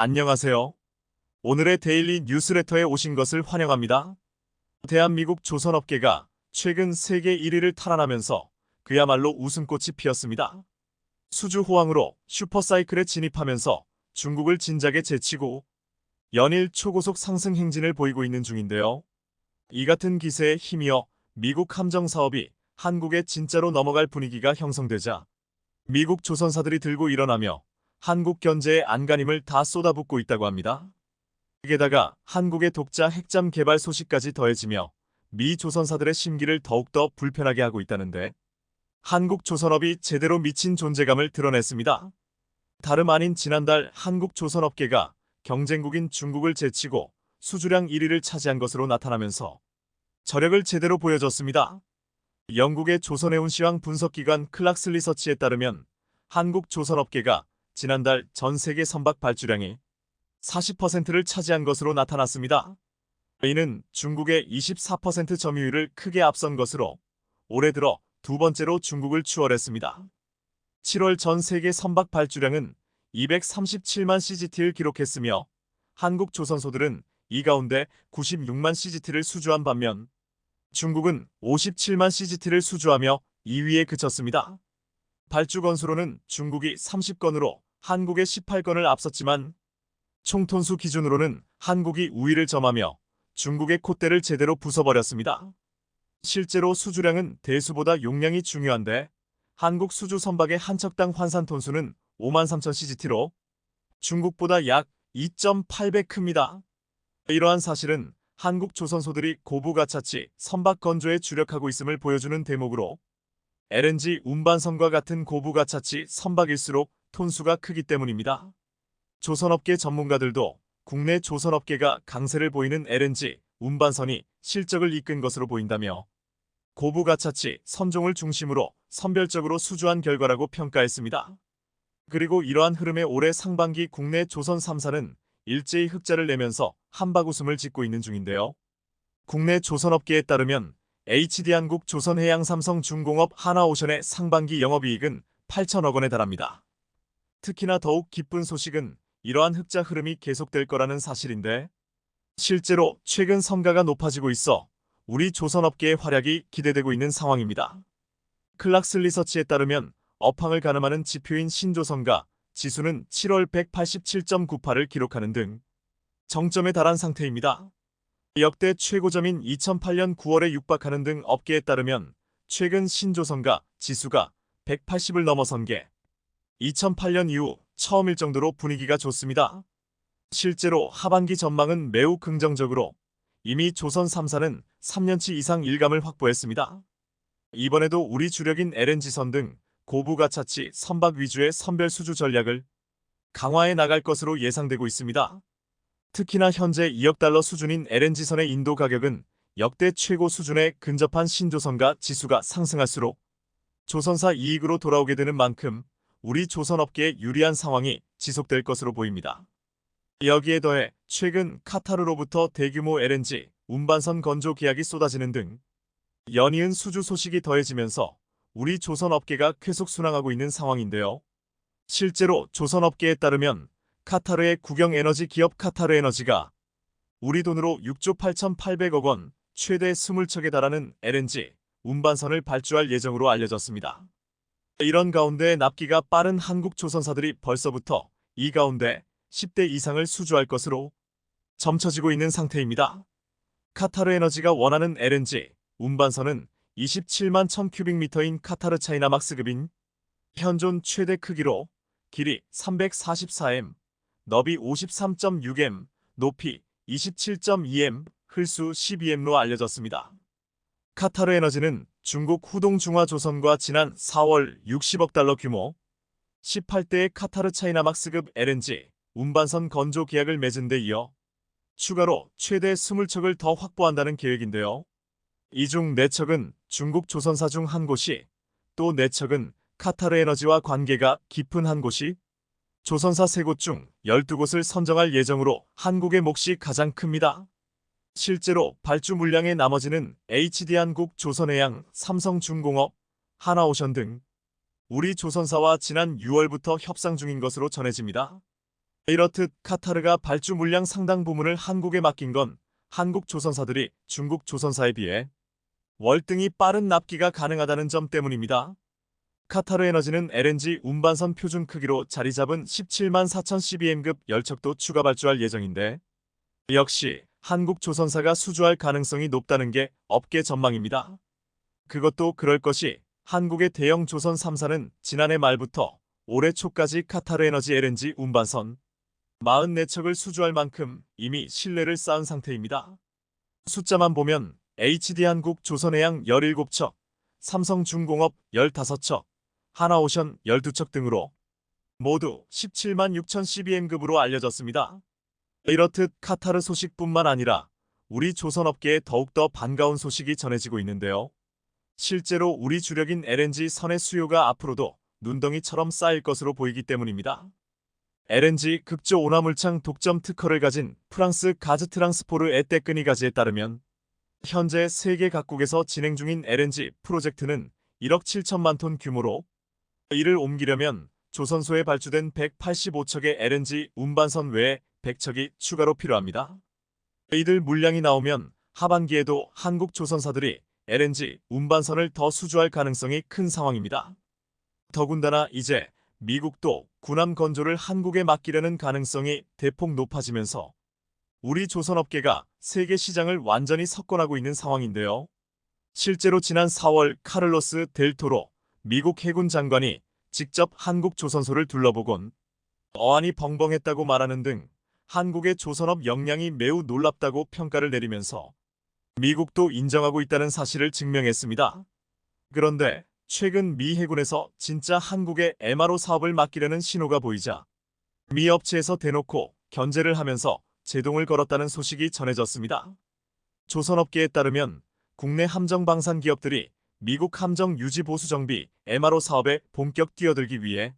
안녕하세요. 오늘의 데일리 뉴스레터에 오신 것을 환영합니다. 대한민국 조선업계가 최근 세계 1위를 탈환하면서 그야말로 웃음꽃이 피었습니다. 수주 호황으로 슈퍼사이클에 진입하면서 중국을 진작에 제치고 연일 초고속 상승 행진을 보이고 있는 중인데요. 이 같은 기세에 힘이어 미국 함정 사업이 한국에 진짜로 넘어갈 분위기가 형성되자 미국 조선사들이 들고 일어나며 한국 견제에 안간힘을 다 쏟아붓고 있다고 합니다. 게다가 한국의 독자 핵잠 개발 소식까지 더해지며 미 조선사들의 심기를 더욱더 불편하게 하고 있다는데 한국 조선업이 제대로 미친 존재감을 드러냈습니다. 다름 아닌 지난달 한국 조선업계가 경쟁국인 중국을 제치고 수주량 1위를 차지한 것으로 나타나면서 저력을 제대로 보여줬습니다. 영국의 조선해운 시황 분석기관 클락스 리서치에 따르면 한국 조선업계가 지난달 전 세계 선박 발주량이 40%를 차지한 것으로 나타났습니다. 이는 중국의 24% 점유율을 크게 앞선 것으로 올해 들어 두 번째로 중국을 추월했습니다. 7월 전 세계 선박 발주량은 237만 CGT를 기록했으며 한국 조선소들은 이 가운데 96만 CGT를 수주한 반면 중국은 57만 CGT를 수주하며 2위에 그쳤습니다. 발주 건수로는 중국이 30건으로 한국의 18건을 앞섰지만 총톤수 기준으로는 한국이 우위를 점하며 중국의 콧대를 제대로 부숴버렸습니다. 실제로 수주량은 대수보다 용량이 중요한데 한국 수주 선박의 한 척당 환산 톤수는 53,000 CGT로 중국보다 약 2.8배 큽니다. 이러한 사실은 한국 조선소들이 고부가차치 선박 건조에 주력하고 있음을 보여주는 대목으로 LNG 운반선과 같은 고부가차치 선박일수록 톤수가 크기 때문입니다. 조선업계 전문가들도 국내 조선업계가 강세를 보이는 LNG 운반선이 실적을 이끈 것으로 보인다며 고부가차치 선종을 중심으로 선별적으로 수주한 결과라고 평가했습니다. 그리고 이러한 흐름에 올해 상반기 국내 조선 3사는 일제히 흑자를 내면서 한바구음을 짓고 있는 중인데요. 국내 조선업계에 따르면 HD한국 조선해양삼성중공업 하나오션의 상반기 영업이익은 8천억 원에 달합니다. 특히나 더욱 기쁜 소식은 이러한 흑자 흐름이 계속될 거라는 사실인데 실제로 최근 성과가 높아지고 있어 우리 조선업계의 활약이 기대되고 있는 상황입니다. 클락스 리서치에 따르면 업황을 가늠하는 지표인 신조선가 지수는 7월 187.98을 기록하는 등 정점에 달한 상태입니다. 역대 최고점인 2008년 9월에 육박하는 등 업계에 따르면 최근 신조선가 지수가 180을 넘어선 게 2008년 이후 처음일 정도로 분위기가 좋습니다. 실제로 하반기 전망은 매우 긍정적으로 이미 조선 3사는 3년치 이상 일감을 확보했습니다. 이번에도 우리 주력인 LNG선 등 고부가차치 선박 위주의 선별 수주 전략을 강화해 나갈 것으로 예상되고 있습니다. 특히나 현재 2억 달러 수준인 LNG선의 인도 가격은 역대 최고 수준에 근접한 신조선가 지수가 상승할수록 조선사 이익으로 돌아오게 되는 만큼 우리 조선업계에 유리한 상황이 지속될 것으로 보입니다. 여기에 더해 최근 카타르로부터 대규모 LNG 운반선 건조 계약이 쏟아지는 등 연이은 수주 소식이 더해지면서 우리 조선업계가 쾌속 순항하고 있는 상황인데요. 실제로 조선업계에 따르면 카타르의 국영에너지 기업 카타르에너지가 우리 돈으로 6조 8,800억 원 최대 20척에 달하는 LNG 운반선을 발주할 예정으로 알려졌습니다. 이런 가운데 납기가 빠른 한국 조선사들이 벌써부터 이 가운데 10대 이상을 수주할 것으로 점쳐지고 있는 상태입니다. 카타르에너지가 원하는 LNG 운반선은 27만 1000큐빅미터인 카타르 차이나막스급인 현존 최대 크기로 길이 344m, 너비 53.6m, 높이 27.2m, 흘수 12m로 알려졌습니다. 카타르에너지는 중국 후동중화조선과 지난 4월 60억 달러 규모 18대의 카타르 차이나막스급 LNG 운반선 건조 계약을 맺은 데 이어 추가로 최대 20척을 더 확보한다는 계획인데요. 이 중 4척은 중국 조선사 중 한 곳이 또 4척은 카타르에너지와 관계가 깊은 한 곳이 조선사 3곳 중 12곳을 선정할 예정으로 한국의 몫이 가장 큽니다. 실제로 발주 물량의 나머지는 HD한국 조선해양, 삼성중공업, 하나오션 등 우리 조선사와 지난 6월부터 협상 중인 것으로 전해집니다. 이렇듯 카타르가 발주 물량 상당 부분을 한국에 맡긴 건 한국 조선사들이 중국 조선사에 비해 월등히 빠른 납기가 가능하다는 점 때문입니다. 카타르 에너지는 LNG 운반선 표준 크기로 자리 잡은 17만 4천 CBM급 열척도 추가 발주할 예정인데 역시 한국 조선사가 수주할 가능성이 높다는 게 업계 전망입니다. 그것도 그럴 것이 한국의 대형 조선 3사는 지난해 말부터 올해 초까지 카타르 에너지 LNG 운반선 44척을 수주할 만큼 이미 신뢰를 쌓은 상태입니다. 숫자만 보면 HD한국 조선해양 17척, 삼성중공업 15척, 하나오션 12척 등으로 모두 17만 6천 CBM급으로 알려졌습니다. 이렇듯 카타르 소식뿐만 아니라 우리 조선업계에 더욱더 반가운 소식이 전해지고 있는데요. 실제로 우리 주력인 LNG 선의 수요가 앞으로도 눈덩이처럼 쌓일 것으로 보이기 때문입니다. LNG 극조 오나물창 독점 특허를 가진 프랑스 가즈트랑스포르 에떼끄니가즈에 따르면 현재 세계 각국에서 진행 중인 LNG 프로젝트는 1억 7천만 톤 규모로 이를 옮기려면 조선소에 발주된 185척의 LNG 운반선 외에 100척이 추가로 필요합니다. 이들 물량이 나오면 하반기에도 한국 조선사들이 LNG 운반선을 더 수주할 가능성이 큰 상황입니다. 더군다나 이제 미국도 군함 건조를 한국에 맡기려는 가능성이 대폭 높아지면서 우리 조선업계가 세계 시장을 완전히 석권하고 있는 상황인데요. 실제로 지난 4월 카를로스 델 토로 미국 해군 장관이 직접 한국 조선소를 둘러보곤 어안이 벙벙했다고 말하는 등 한국의 조선업 역량이 매우 놀랍다고 평가를 내리면서 미국도 인정하고 있다는 사실을 증명했습니다. 그런데 최근 미 해군에서 진짜 한국의 MRO 사업을 맡기려는 신호가 보이자 미 업체에서 대놓고 견제를 하면서 제동을 걸었다는 소식이 전해졌습니다. 조선업계에 따르면 국내 함정 방산 기업들이 미국 함정 유지 보수 정비 MRO 사업에 본격 뛰어들기 위해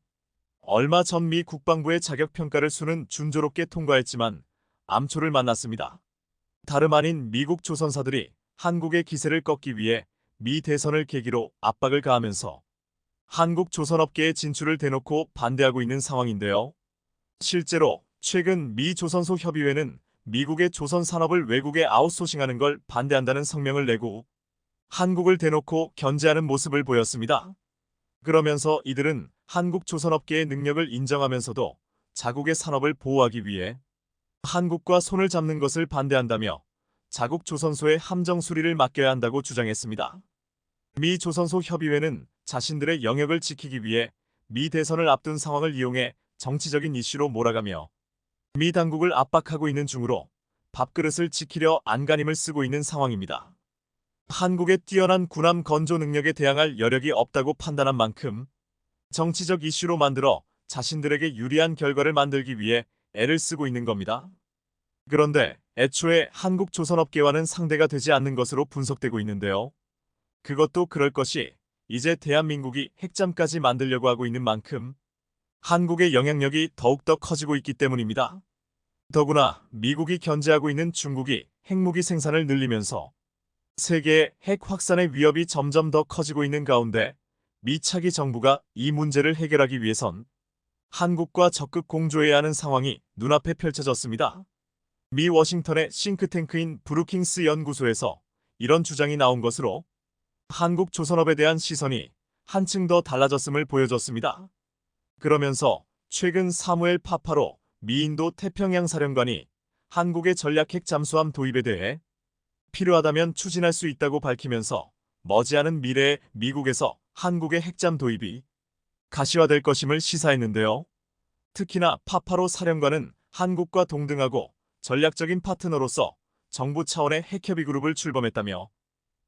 얼마 전 미 국방부의 자격평가를 수는 준조롭게 통과했지만 암초를 만났습니다. 다름 아닌 미국 조선사들이 한국의 기세를 꺾기 위해 미 대선을 계기로 압박을 가하면서 한국 조선업계의 진출을 대놓고 반대하고 있는 상황인데요. 실제로 최근 미 조선소 협의회는 미국의 조선 산업을 외국에 아웃소싱하는 걸 반대한다는 성명을 내고 한국을 대놓고 견제하는 모습을 보였습니다. 그러면서 이들은 한국 조선업계의 능력을 인정하면서도 자국의 산업을 보호하기 위해 한국과 손을 잡는 것을 반대한다며 자국 조선소의 함정 수리를 맡겨야 한다고 주장했습니다. 미 조선소 협의회는 자신들의 영역을 지키기 위해 미 대선을 앞둔 상황을 이용해 정치적인 이슈로 몰아가며 미 당국을 압박하고 있는 중으로 밥그릇을 지키려 안간힘을 쓰고 있는 상황입니다. 한국의 뛰어난 군함 건조 능력에 대항할 여력이 없다고 판단한 만큼 정치적 이슈로 만들어 자신들에게 유리한 결과를 만들기 위해 애를 쓰고 있는 겁니다. 그런데 애초에 한국 조선업계와는 상대가 되지 않는 것으로 분석되고 있는데요. 그것도 그럴 것이 이제 대한민국이 핵잠까지 만들려고 하고 있는 만큼 한국의 영향력이 더욱더 커지고 있기 때문입니다. 더구나 미국이 견제하고 있는 중국이 핵무기 생산을 늘리면서 세계의 핵 확산의 위협이 점점 더 커지고 있는 가운데 미 차기 정부가 이 문제를 해결하기 위해선 한국과 적극 공조해야 하는 상황이 눈앞에 펼쳐졌습니다. 미 워싱턴의 싱크탱크인 브루킹스 연구소에서 이런 주장이 나온 것으로 한국 조선업에 대한 시선이 한층 더 달라졌음을 보여줬습니다. 그러면서 최근 사무엘 파파로 미인도 태평양 사령관이 한국의 전략 핵 잠수함 도입에 대해 필요하다면 추진할 수 있다고 밝히면서 머지않은 미래에 미국에서 한국의 핵잠 도입이 가시화될 것임을 시사했는데요. 특히나 파파로 사령관은 한국과 동등하고 전략적인 파트너로서 정부 차원의 핵협의 그룹을 출범했다며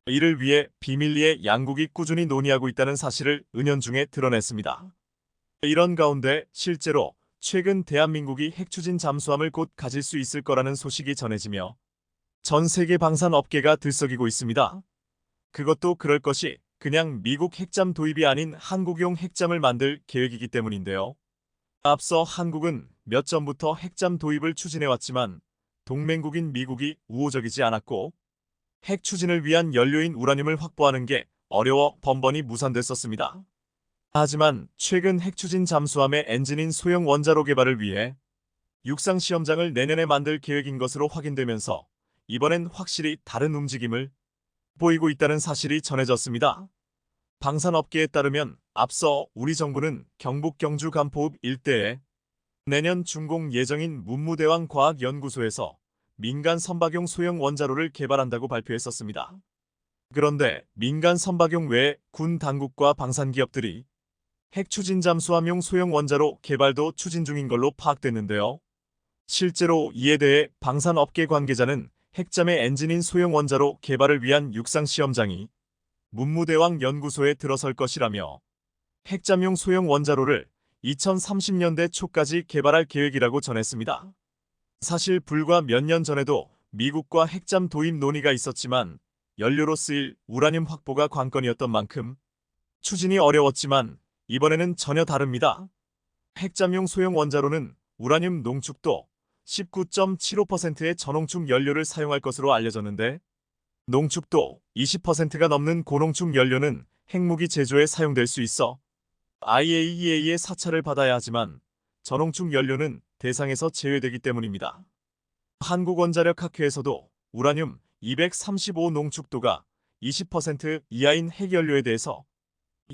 이를 위해 비밀리에 양국이 꾸준히 논의하고 있다는 사실을 은연중에 드러냈습니다. 이런 가운데 실제로 최근 대한민국이 핵추진 잠수함을 곧 가질 수 있을 거라는 소식이 전해지며 전 세계 방산 업계가 들썩이고 있습니다. 그것도 그럴 것이 그냥 미국 핵잠 도입이 아닌 한국용 핵잠을 만들 계획이기 때문인데요. 앞서 한국은 몇 전부터 핵잠 도입을 추진해왔지만 동맹국인 미국이 우호적이지 않았고 핵 추진을 위한 연료인 우라늄을 확보하는 게 어려워 번번이 무산됐었습니다. 하지만 최근 핵추진 잠수함의 엔진인 소형 원자로 개발을 위해 육상 시험장을 내년에 만들 계획인 것으로 확인되면서 이번엔 확실히 다른 움직임을 보이고 있다는 사실이 전해졌습니다. 방산업계에 따르면 앞서 우리 정부는 경북 경주 간포읍 일대에 내년 준공 예정인 문무대왕 과학연구소에서 민간 선박용 소형 원자로를 개발한다고 발표했었습니다. 그런데 민간 선박용 외에 군 당국과 방산기업들이 핵 추진 잠수함용 소형 원자로 개발도 추진 중인 걸로 파악됐는데요. 실제로 이에 대해 방산업계 관계자는 핵잠의 엔진인 소형 원자로 개발을 위한 육상 시험장이 문무대왕 연구소에 들어설 것이라며 핵잠용 소형 원자로를 2030년대 초까지 개발할 계획이라고 전했습니다. 사실 불과 몇 년 전에도 미국과 핵잠 도입 논의가 있었지만 연료로 쓰일 우라늄 확보가 관건이었던 만큼 추진이 어려웠지만 이번에는 전혀 다릅니다. 핵잠용 소형 원자로는 우라늄 농축도 19.75%의 전홍축 연료를 사용할 것으로 알려졌는데 농축도 20%가 넘는 고농축 연료는 핵무기 제조에 사용될 수 있어 IAEA의 사찰을 받아야 하지만 전홍축 연료는 대상에서 제외되기 때문입니다. 한국원자력학회에서도 우라늄 235 농축도가 20% 이하인 핵연료에 대해서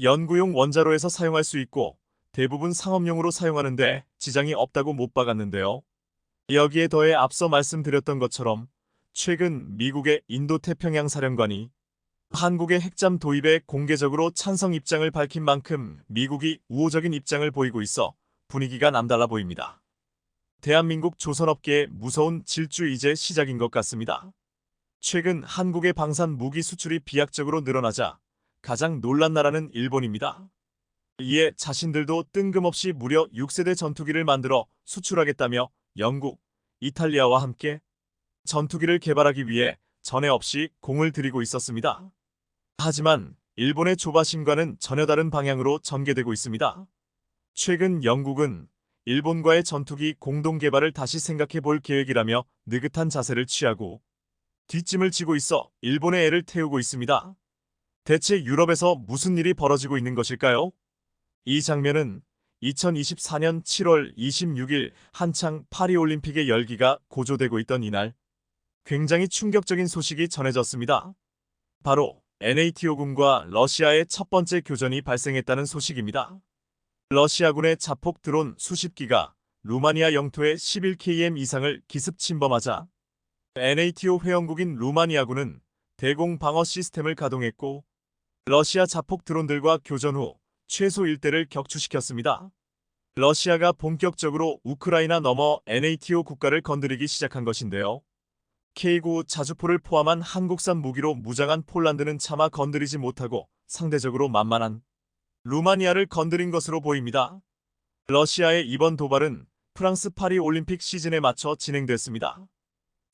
연구용 원자로에서 사용할 수 있고 대부분 상업용으로 사용하는데 지장이 없다고 못 박았는데요. 여기에 더해 앞서 말씀드렸던 것처럼 최근 미국의 인도태평양 사령관이 한국의 핵잠 도입에 공개적으로 찬성 입장을 밝힌 만큼 미국이 우호적인 입장을 보이고 있어 분위기가 남달라 보입니다. 대한민국 조선업계의 무서운 질주 이제 시작인 것 같습니다. 최근 한국의 방산 무기 수출이 비약적으로 늘어나자 가장 놀란 나라는 일본입니다. 이에 자신들도 뜬금없이 무려 6세대 전투기를 만들어 수출하겠다며 영국, 이탈리아와 함께 전투기를 개발하기 위해 전에 없이 공을 들이고 있었습니다. 하지만 일본의 조바심과는 전혀 다른 방향으로 전개되고 있습니다. 최근 영국은 일본과의 전투기 공동 개발을 다시 생각해 볼 계획이라며 느긋한 자세를 취하고 뒷짐을 지고 있어 일본의 애를 태우고 있습니다. 대체 유럽에서 무슨 일이 벌어지고 있는 것일까요? 이 장면은 2024년 7월 26일 한창 파리올림픽의 열기가 고조되고 있던 이날 굉장히 충격적인 소식이 전해졌습니다. 바로 NATO군과 러시아의 첫 번째 교전이 발생했다는 소식입니다. 러시아군의 자폭 드론 수십 기가 루마니아 영토에 11km 이상을 기습 침범하자 NATO 회원국인 루마니아군은 대공 방어 시스템을 가동했고 러시아 자폭 드론들과 교전 후 최소 일대를 격추시켰습니다. 러시아가 본격적으로 우크라이나 넘어 NATO 국가를 건드리기 시작한 것인데요. K9 자주포를 포함한 한국산 무기로 무장한 폴란드는 차마 건드리지 못하고 상대적으로 만만한 루마니아를 건드린 것으로 보입니다. 러시아의 이번 도발은 프랑스 파리 올림픽 시즌에 맞춰 진행됐습니다.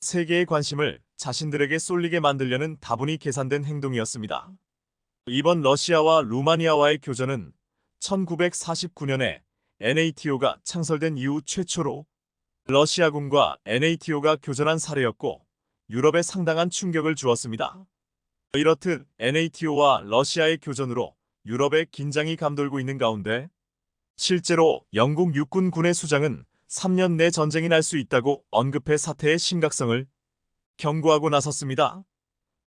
세계의 관심을 자신들에게 쏠리게 만들려는 다분히 계산된 행동이었습니다. 이번 러시아와 루마니아와의 교전은 1949년에 NATO가 창설된 이후 최초로 러시아군과 NATO가 교전한 사례였고 유럽에 상당한 충격을 주었습니다. 이렇듯 NATO와 러시아의 교전으로 유럽의 긴장이 감돌고 있는 가운데 실제로 영국 육군 군의 수장은 3년 내 전쟁이 날 수 있다고 언급해 사태의 심각성을 경고하고 나섰습니다.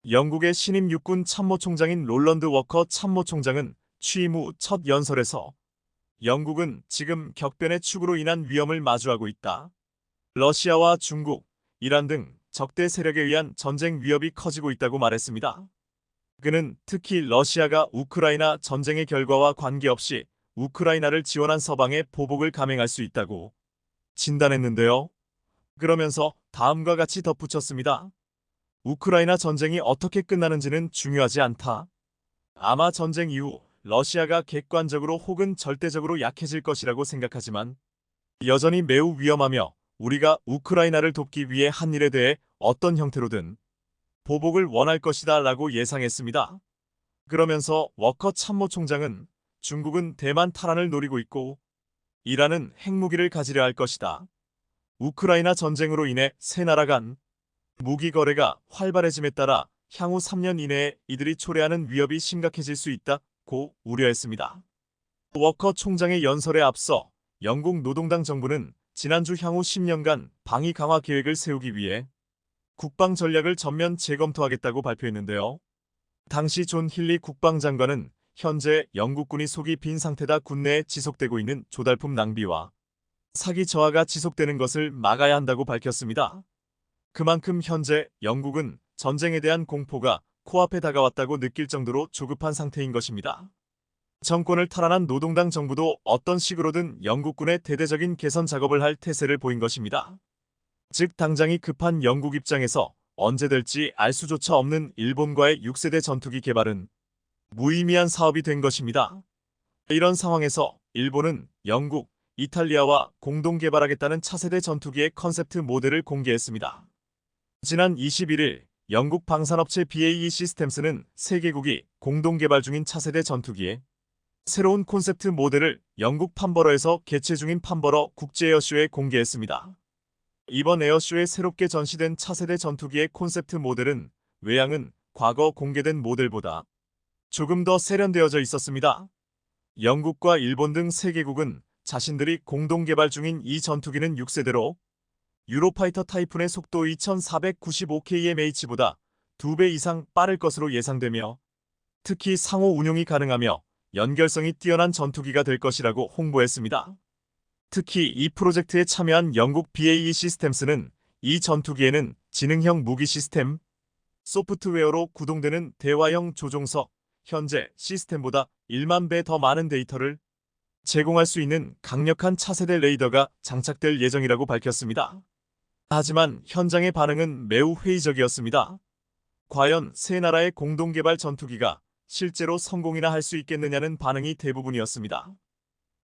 영국의 신임 육군 참모총장인 롤런드 워커 참모총장은 취임 후 첫 연설에서 영국은 지금 격변의 축으로 인한 위험을 마주하고 있다. 러시아와 중국, 이란 등 적대 세력에 의한 전쟁 위협이 커지고 있다고 말했습니다. 그는 특히 러시아가 우크라이나 전쟁의 결과와 관계없이 우크라이나를 지원한 서방에 보복을 감행할 수 있다고 진단했는데요. 그러면서 다음과 같이 덧붙였습니다. 우크라이나 전쟁이 어떻게 끝나는지는 중요하지 않다. 아마 전쟁 이후 러시아가 객관적으로 혹은 절대적으로 약해질 것이라고 생각하지만 여전히 매우 위험하며 우리가 우크라이나를 돕기 위해 한 일에 대해 어떤 형태로든 보복을 원할 것이다 라고 예상했습니다. 그러면서 워커 참모총장은 중국은 대만 탈환을 노리고 있고 이란은 핵무기를 가지려 할 것이다. 우크라이나 전쟁으로 인해 세 나라 간 무기 거래가 활발해짐에 따라 향후 3년 이내에 이들이 초래하는 위협이 심각해질 수 있다고 우려했습니다. 워커 총장의 연설에 앞서 영국 노동당 정부는 지난주 향후 10년간 방위 강화 계획을 세우기 위해 국방 전략을 전면 재검토하겠다고 발표했는데요. 당시 존 힐리 국방장관은 현재 영국군이 속이 빈 상태다 군내에 지속되고 있는 조달품 낭비와 사기 저하가 지속되는 것을 막아야 한다고 밝혔습니다. 그만큼 현재 영국은 전쟁에 대한 공포가 코앞에 다가왔다고 느낄 정도로 조급한 상태인 것입니다. 정권을 탈환한 노동당 정부도 어떤 식으로든 영국군의 대대적인 개선 작업을 할 태세를 보인 것입니다. 즉 당장이 급한 영국 입장에서 언제 될지 알 수조차 없는 일본과의 6세대 전투기 개발은 무의미한 사업이 된 것입니다. 이런 상황에서 일본은 영국, 이탈리아와 공동 개발하겠다는 차세대 전투기의 컨셉트 모델을 공개했습니다. 지난 21일 영국 방산업체 BAE 시스템스는 세 개국이 공동 개발 중인 차세대 전투기의 새로운 콘셉트 모델을 영국 판버러에서 개최 중인 판버러 국제에어쇼에 공개했습니다. 이번 에어쇼에 새롭게 전시된 차세대 전투기의 콘셉트 모델은 외양은 과거 공개된 모델보다 조금 더 세련되어져 있었습니다. 영국과 일본 등 세 개국은 자신들이 공동 개발 중인 이 전투기는 6세대로 유로파이터 타이푼의 속도 2495kmh보다 2배 이상 빠를 것으로 예상되며 특히 상호 운용이 가능하며 연결성이 뛰어난 전투기가 될 것이라고 홍보했습니다. 특히 이 프로젝트에 참여한 영국 BAE 시스템스는 이 전투기에는 지능형 무기 시스템, 소프트웨어로 구동되는 대화형 조종석, 현재 시스템보다 1만 배 더 많은 데이터를 제공할 수 있는 강력한 차세대 레이더가 장착될 예정이라고 밝혔습니다. 하지만 현장의 반응은 매우 회의적이었습니다. 과연 세 나라의 공동개발 전투기가 실제로 성공이나 할 수 있겠느냐는 반응이 대부분이었습니다.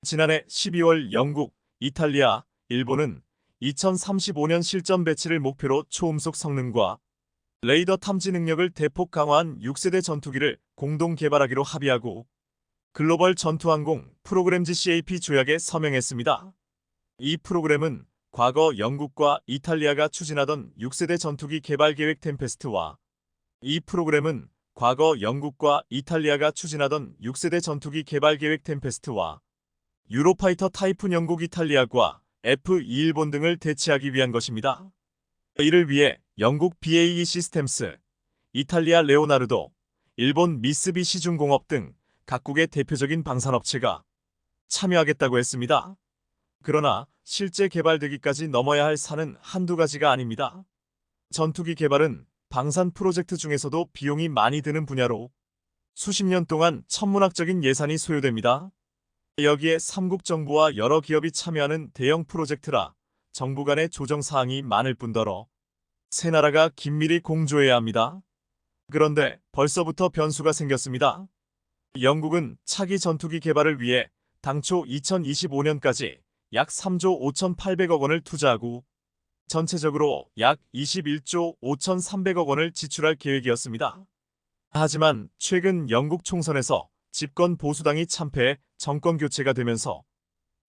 지난해 12월 영국, 이탈리아, 일본은 2035년 실전 배치를 목표로 초음속 성능과 레이더 탐지 능력을 대폭 강화한 6세대 전투기를 공동 개발하기로 합의하고 글로벌 전투항공 프로그램 GCAP 조약에 서명했습니다. 이 프로그램은 과거 영국과 이탈리아가 추진하던 6세대 전투기 개발 계획 템페스트와 이 프로그램은 과거 영국과 이탈리아가 추진하던 6세대 전투기 개발 계획 템페스트와 유로파이터 타이푼 영국 이탈리아과 F2 일본 등을 대체하기 위한 것입니다. 이를 위해 영국 BAE 시스템스, 이탈리아 레오나르도, 일본 미쓰비시 중공업 등 각국의 대표적인 방산업체가 참여하겠다고 했습니다. 그러나 실제 개발되기까지 넘어야 할 산은 한두 가지가 아닙니다. 전투기 개발은 방산 프로젝트 중에서도 비용이 많이 드는 분야로 수십 년 동안 천문학적인 예산이 소요됩니다. 여기에 3국 정부와 여러 기업이 참여하는 대형 프로젝트라 정부 간의 조정 사항이 많을 뿐더러 세 나라가 긴밀히 공조해야 합니다. 그런데 벌써부터 변수가 생겼습니다. 영국은 차기 전투기 개발을 위해 당초 2025년까지 약 3조 5,800억 원을 투자하고 전체적으로 약 21조 5,300억 원을 지출할 계획이었습니다. 하지만 최근 영국 총선에서 집권 보수당이 참패해 정권 교체가 되면서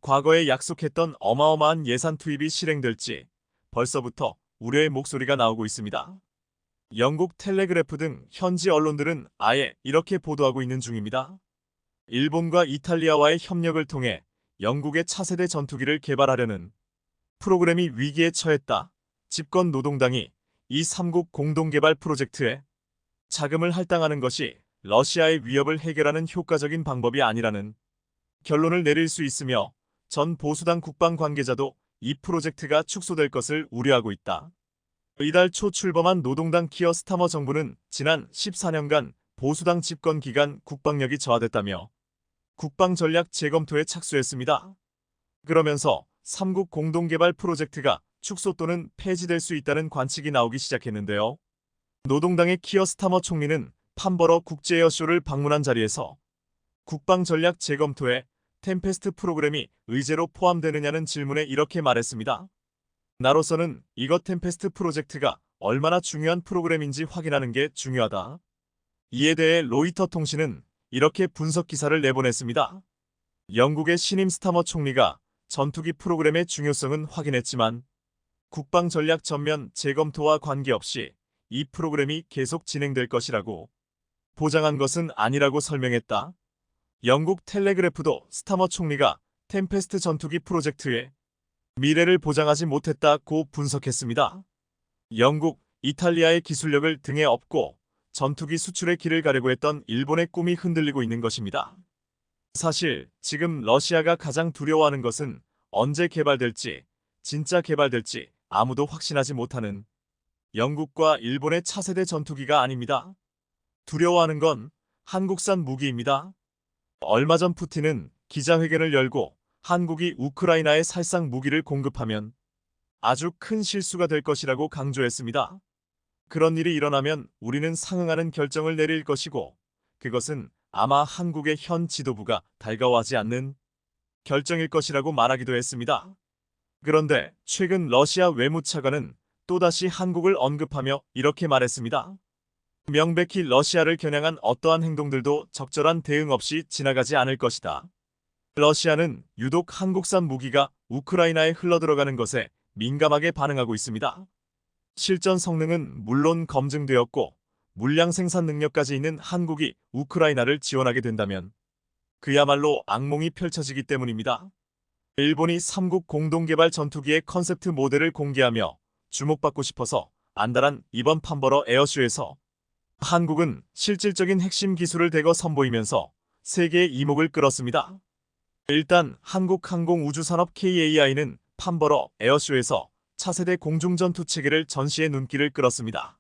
과거에 약속했던 어마어마한 예산 투입이 실행될지 벌써부터 우려의 목소리가 나오고 있습니다. 영국 텔레그래프 등 현지 언론들은 아예 이렇게 보도하고 있는 중입니다. 일본과 이탈리아와의 협력을 통해 영국의 차세대 전투기를 개발하려는 프로그램이 위기에 처했다. 집권 노동당이 이 3국 공동개발 프로젝트에 자금을 할당하는 것이 러시아의 위협을 해결하는 효과적인 방법이 아니라는 결론을 내릴 수 있으며 전 보수당 국방 관계자도 이 프로젝트가 축소될 것을 우려하고 있다. 이달 초 출범한 노동당 키어 스타머 정부는 지난 14년간 보수당 집권 기간 국방력이 저하됐다며 국방 전략 재검토에 착수했습니다. 그러면서 3국 공동개발 프로젝트가 축소 또는 폐지될 수 있다는 관측이 나오기 시작했는데요. 노동당의 키어 스타머 총리는 판버러 국제에어쇼를 방문한 자리에서 국방 전략 재검토에 템페스트 프로그램이 의제로 포함되느냐는 질문에 이렇게 말했습니다. 나로서는 이것 템페스트 프로젝트가 얼마나 중요한 프로그램인지 확인하는 게 중요하다. 이에 대해 로이터 통신은 이렇게 분석 기사를 내보냈습니다. 영국의 신임 스타머 총리가 전투기 프로그램의 중요성은 확인했지만 국방 전략 전면 재검토와 관계없이 이 프로그램이 계속 진행될 것이라고 보장한 것은 아니라고 설명했다. 영국 텔레그래프도 스타머 총리가 템페스트 전투기 프로젝트에 미래를 보장하지 못했다고 분석했습니다. 영국, 이탈리아의 기술력을 등에 업고 전투기 수출의 길을 가려고 했던 일본의 꿈이 흔들리고 있는 것입니다. 사실 지금 러시아가 가장 두려워하는 것은 언제 개발될지, 진짜 개발될지 아무도 확신하지 못하는 영국과 일본의 차세대 전투기가 아닙니다. 두려워하는 건 한국산 무기입니다. 얼마 전 푸틴은 기자회견을 열고 한국이 우크라이나에 살상 무기를 공급하면 아주 큰 실수가 될 것이라고 강조했습니다. 그런 일이 일어나면 우리는 상응하는 결정을 내릴 것이고 그것은 아마 한국의 현 지도부가 달가워하지 않는 결정일 것이라고 말하기도 했습니다. 그런데 최근 러시아 외무차관은 또다시 한국을 언급하며 이렇게 말했습니다. 명백히 러시아를 겨냥한 어떠한 행동들도 적절한 대응 없이 지나가지 않을 것이다. 러시아는 유독 한국산 무기가 우크라이나에 흘러들어가는 것에 민감하게 반응하고 있습니다. 실전 성능은 물론 검증되었고 물량 생산 능력까지 있는 한국이 우크라이나를 지원하게 된다면 그야말로 악몽이 펼쳐지기 때문입니다. 일본이 3국 공동개발 전투기의 컨셉트 모델을 공개하며 주목받고 싶어서 안달한 이번 판버러 에어쇼에서 한국은 실질적인 핵심 기술을 대거 선보이면서 세계의 이목을 끌었습니다. 일단 한국항공우주산업 KAI는 판버러 에어쇼에서 차세대 공중전투체계를 전시해 눈길을 끌었습니다.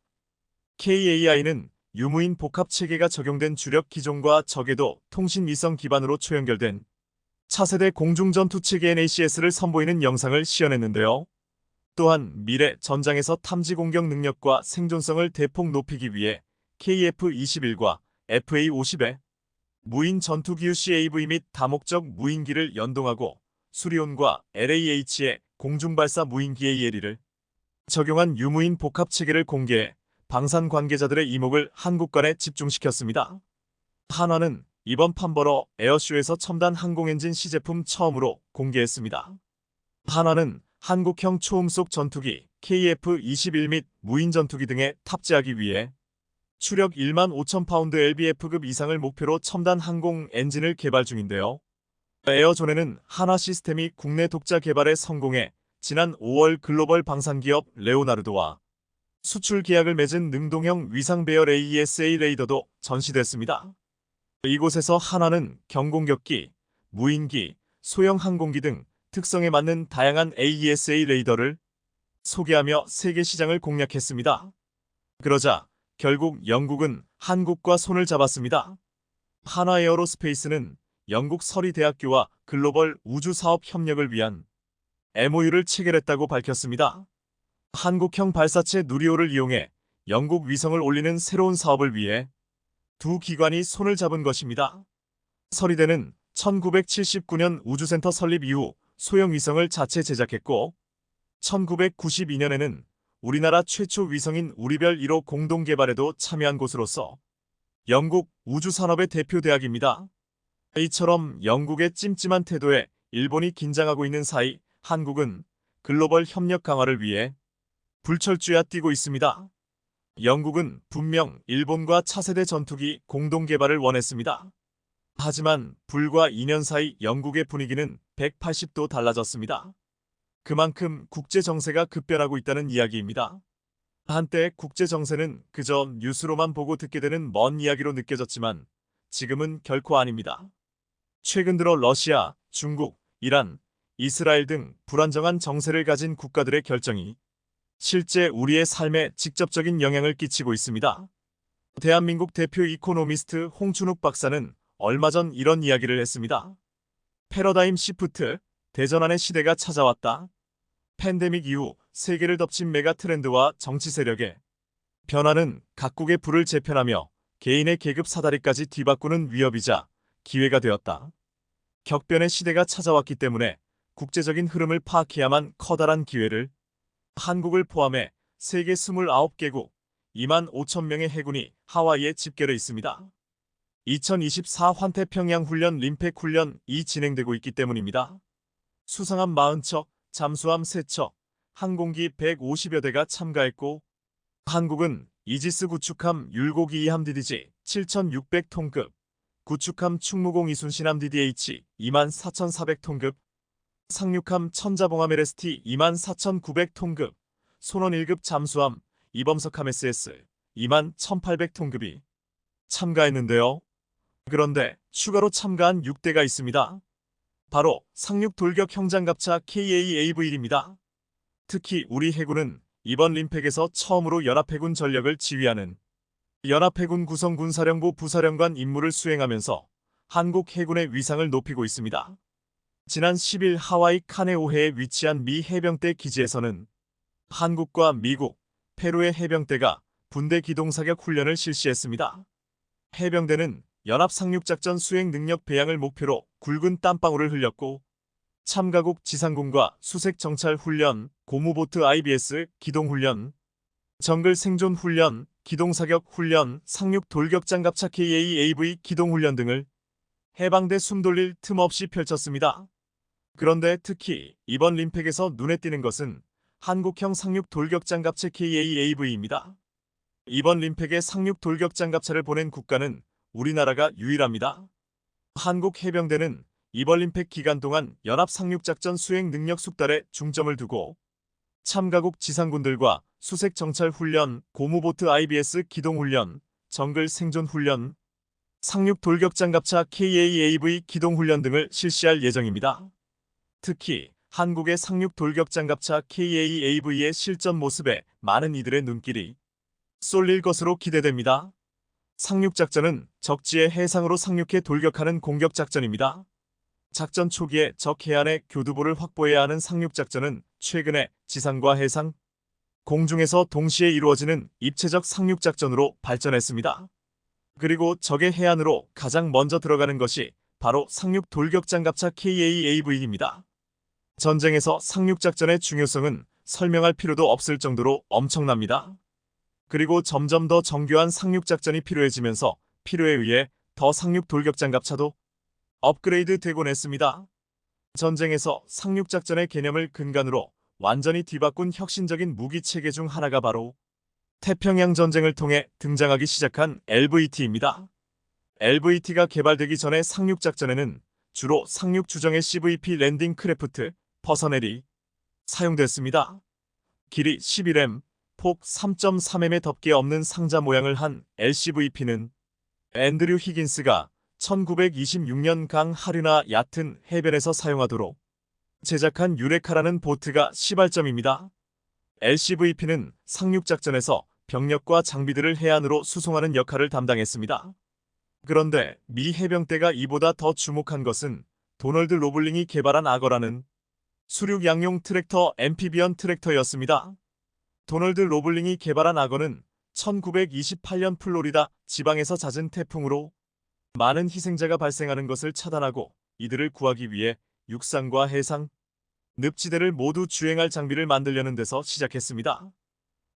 KAI는 유무인 복합체계가 적용된 주력 기종과 저궤도 통신위성 기반으로 초연결된 차세대 공중전투체계 NACS를 선보이는 영상을 시연했는데요. 또한 미래 전장에서 탐지 공격 능력과 생존성을 대폭 높이기 위해 KF-21과 FA-50에 무인 전투기유 CAV 및 다목적 무인기를 연동하고 수리온과 LAH의 공중발사 무인기 ALE를 적용한 유무인 복합체계를 공개해 방산 관계자들의 이목을 한국관에 집중시켰습니다. 한화는 이번 판버러 에어쇼에서 첨단 항공엔진 시제품 처음으로 공개했습니다. 한화는 한국형 초음속 전투기 KF-21 및 무인 전투기 등에 탑재하기 위해 추력 1만 5천 파운드 LBF급 이상을 목표로 첨단 항공 엔진을 개발 중인데요. 에어존에는 한화 시스템이 국내 독자 개발에 성공해 지난 5월 글로벌 방산기업 레오나르도와 수출 계약을 맺은 능동형 위상 배열 AESA 레이더도 전시됐습니다. 이곳에서 한화는 경공격기, 무인기, 소형 항공기 등 특성에 맞는 다양한 AESA 레이더를 소개하며 세계 시장을 공략했습니다. 그러자 결국 영국은 한국과 손을 잡았습니다. 한화에어로스페이스는 영국 서리대학교와 글로벌 우주사업 협력을 위한 MOU를 체결했다고 밝혔습니다. 한국형 발사체 누리호를 이용해 영국 위성을 올리는 새로운 사업을 위해 두 기관이 손을 잡은 것입니다. 서리대는 1979년 우주센터 설립 이후 소형 위성을 자체 제작했고 1992년에는 우리나라 최초 위성인 우리별 1호 공동 개발에도 참여한 곳으로서 영국 우주산업의 대표 대학입니다. 이처럼 영국의 찜찜한 태도에 일본이 긴장하고 있는 사이 한국은 글로벌 협력 강화를 위해 불철주야 뛰고 있습니다. 영국은 분명 일본과 차세대 전투기 공동 개발을 원했습니다. 하지만 불과 2년 사이 영국의 분위기는 180도 달라졌습니다. 그만큼 국제 정세가 급변하고 있다는 이야기입니다. 한때 국제 정세는 그저 뉴스로만 보고 듣게 되는 먼 이야기로 느껴졌지만 지금은 결코 아닙니다. 최근 들어 러시아, 중국, 이란, 이스라엘 등 불안정한 정세를 가진 국가들의 결정이 실제 우리의 삶에 직접적인 영향을 끼치고 있습니다. 대한민국 대표 이코노미스트 홍춘욱 박사는 얼마 전 이런 이야기를 했습니다. 패러다임 시프트, 대전환의 시대가 찾아왔다. 팬데믹 이후 세계를 덮친 메가 트렌드와 정치 세력의 변화는 각국의 불을 재편하며 개인의 계급 사다리까지 뒤바꾸는 위협이자 기회가 되었다. 격변의 시대가 찾아왔기 때문에 국제적인 흐름을 파악해야만 커다란 기회를 한국을 포함해 세계 29개국 2만 5천 명의 해군이 하와이에 집결해 있습니다. 2024 환태평양 훈련 림팩 훈련이 진행되고 있기 때문입니다. 수상함 40척, 잠수함 3척, 항공기 150여 대가 참가했고 한국은 이지스 구축함 율곡 2함 DDG 7,600톤급, 구축함 충무공 이순신함 DDH 24,400톤급, 상륙함 천자봉함 LST 24,900톤급, 손원 1급 잠수함 이범석함 SS 21,800톤급이 참가했는데요. 그런데 추가로 참가한 6대가 있습니다. 바로 상륙 돌격 형장갑차 KA-AV1입니다. 특히 우리 해군은 이번 림팩에서 처음으로 연합해군 전력을 지휘하는 연합해군 구성군사령부 부사령관 임무를 수행하면서 한국 해군의 위상을 높이고 있습니다. 지난 10일 하와이 카네오해에 위치한 미 해병대 기지에서는 한국과 미국, 페루의 해병대가 분대 기동사격 훈련을 실시했습니다. 해병대는 연합상륙작전 수행 능력 배양을 목표로 굵은 땀방울을 흘렸고, 참가국 지상군과 수색 정찰 훈련, 고무보트 IBS 기동훈련, 정글 생존 훈련, 기동사격 훈련, 상륙 돌격장갑차 KA-AV 기동훈련 등을 해방대 숨돌릴 틈 없이 펼쳤습니다. 그런데 특히 이번 림팩에서 눈에 띄는 것은 한국형 상륙 돌격장갑차 KA-AV입니다. 이번 림팩에 상륙 돌격장갑차를 보낸 국가는 우리나라가 유일합니다. 한국 해병대는 이번 림팩 기간 동안 연합 상륙작전 수행 능력 숙달에 중점을 두고 참가국 지상군들과 수색 정찰 훈련, 고무보트 IBS 기동 훈련, 정글 생존 훈련, 상륙 돌격장갑차 KA-AV 기동 훈련 등을 실시할 예정입니다. 특히 한국의 상륙 돌격장갑차 KA-AV의 실전 모습에 많은 이들의 눈길이 쏠릴 것으로 기대됩니다. 상륙작전은 적지의 해상으로 상륙해 돌격하는 공격작전입니다. 작전 초기에 적 해안의 교두보를 확보해야 하는 상륙작전은 최근에 지상과 해상, 공중에서 동시에 이루어지는 입체적 상륙작전으로 발전했습니다. 그리고 적의 해안으로 가장 먼저 들어가는 것이 바로 상륙 돌격장갑차 KA-AV입니다. 전쟁에서 상륙작전의 중요성은 설명할 필요도 없을 정도로 엄청납니다. 그리고 점점 더 정교한 상륙작전이 필요해지면서 필요에 의해 더 상륙 돌격장갑차도 업그레이드 되곤 했습니다. 전쟁에서 상륙작전의 개념을 근간으로 완전히 뒤바꾼 혁신적인 무기체계 중 하나가 바로 태평양 전쟁을 통해 등장하기 시작한 LVT입니다. LVT가 개발되기 전에 상륙작전에는 주로 상륙주정의 CVP 랜딩 크래프트, 퍼서넬이 사용됐습니다. 길이 11m, 폭 3.3m의 덮개 없는 상자 모양을 한 LCVP는 앤드류 히긴스가 1926년 강 하류나 얕은 해변에서 사용하도록 제작한 유레카라는 보트가 시발점입니다. LCVP는 상륙작전에서 병력과 장비들을 해안으로 수송하는 역할을 담당했습니다. 그런데 미 해병대가 이보다 더 주목한 것은 도널드 로블링이 개발한 악어라는 수륙 양용 트랙터 앰피비언 트랙터였습니다. 도널드 로블링이 개발한 악어는 1928년 플로리다 지방에서 잦은 태풍으로 많은 희생자가 발생하는 것을 차단하고 이들을 구하기 위해 육상과 해상, 늪지대를 모두 주행할 장비를 만들려는 데서 시작했습니다.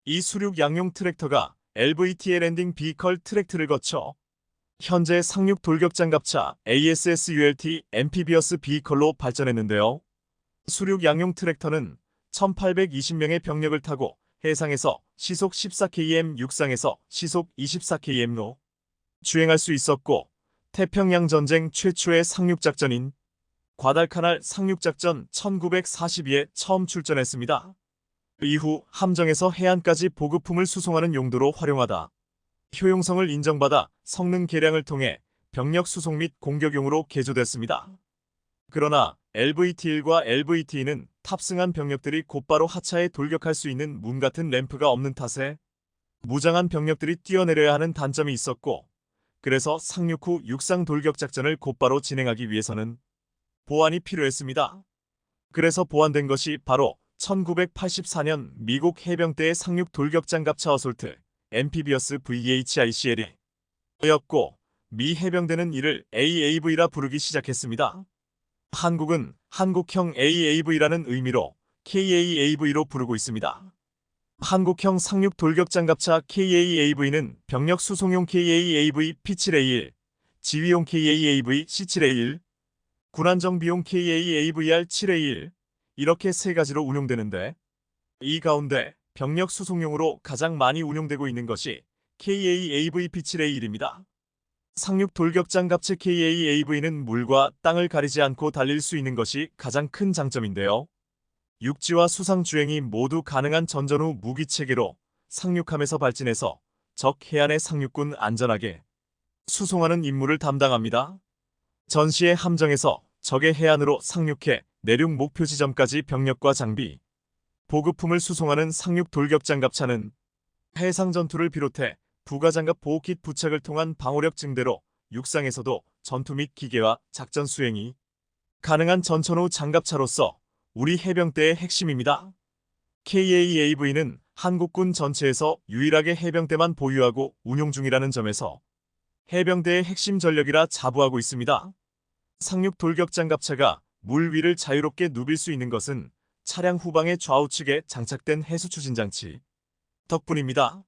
이 수륙 양용 트랙터가 LVT의 랜딩 비컬 트랙트를 거쳐 현재 상륙 돌격장갑차 ASSULT 앰피비어스 비컬로 발전했는데요. 수륙 양용 트랙터는 1820명의 병력을 타고 해상에서 시속 14km, 육상에서 시속 24km로 주행할 수 있었고, 태평양 전쟁 최초의 상륙작전인 과달카날 상륙작전 1942에 처음 출전했습니다. 이후 함정에서 해안까지 보급품을 수송하는 용도로 활용하다 효용성을 인정받아 성능 개량을 통해 병력 수송 및 공격용으로 개조됐습니다. 그러나 LVT1과 LVT2는 탑승한 병력들이 곧바로 하차해 돌격할 수 있는 문 같은 램프가 없는 탓에 무장한 병력들이 뛰어내려야 하는 단점이 있었고, 그래서 상륙 후 육상 돌격 작전을 곧바로 진행하기 위해서는 보완이 필요했습니다. 그래서 보완된 것이 바로 1984년 미국 해병대의 상륙 돌격 장갑차 어솔트 앰피비어스 VHICL이었고, 미 해병대는 이를 AAV라 부르기 시작했습니다. 한국은 한국형 AAV라는 의미로 KAAV로 부르고 있습니다. 한국형 상륙 돌격 장갑차 KAAV는 병력 수송용 KAAV P7A1, 지휘용 KAAV C7A1, 군안정비용 KAAVR 7A1 이렇게 세 가지로 운용되는데, 이 가운데 병력 수송용으로 가장 많이 운용되고 있는 것이 KAAV P7A1입니다. 상륙 돌격장갑체 KA-AV는 물과 땅을 가리지 않고 달릴 수 있는 것이 가장 큰 장점인데요. 육지와 수상 주행이 모두 가능한 전전후 무기체계로 상륙함에서 발진해서 적 해안의 상륙군 안전하게 수송하는 임무를 담당합니다. 전시의 함정에서 적의 해안으로 상륙해 내륙 목표 지점까지 병력과 장비, 보급품을 수송하는 상륙 돌격장갑차는 해상 전투를 비롯해 부가장갑 보호킷 부착을 통한 방호력 증대로 육상에서도 전투 및 기계화 작전 수행이 가능한 전천후 장갑차로서 우리 해병대의 핵심입니다. KA-AV는 한국군 전체에서 유일하게 해병대만 보유하고 운용 중이라는 점에서 해병대의 핵심 전력이라 자부하고 있습니다. 상륙 돌격장갑차가 물 위를 자유롭게 누빌 수 있는 것은 차량 후방의 좌우측에 장착된 해수추진 장치 덕분입니다.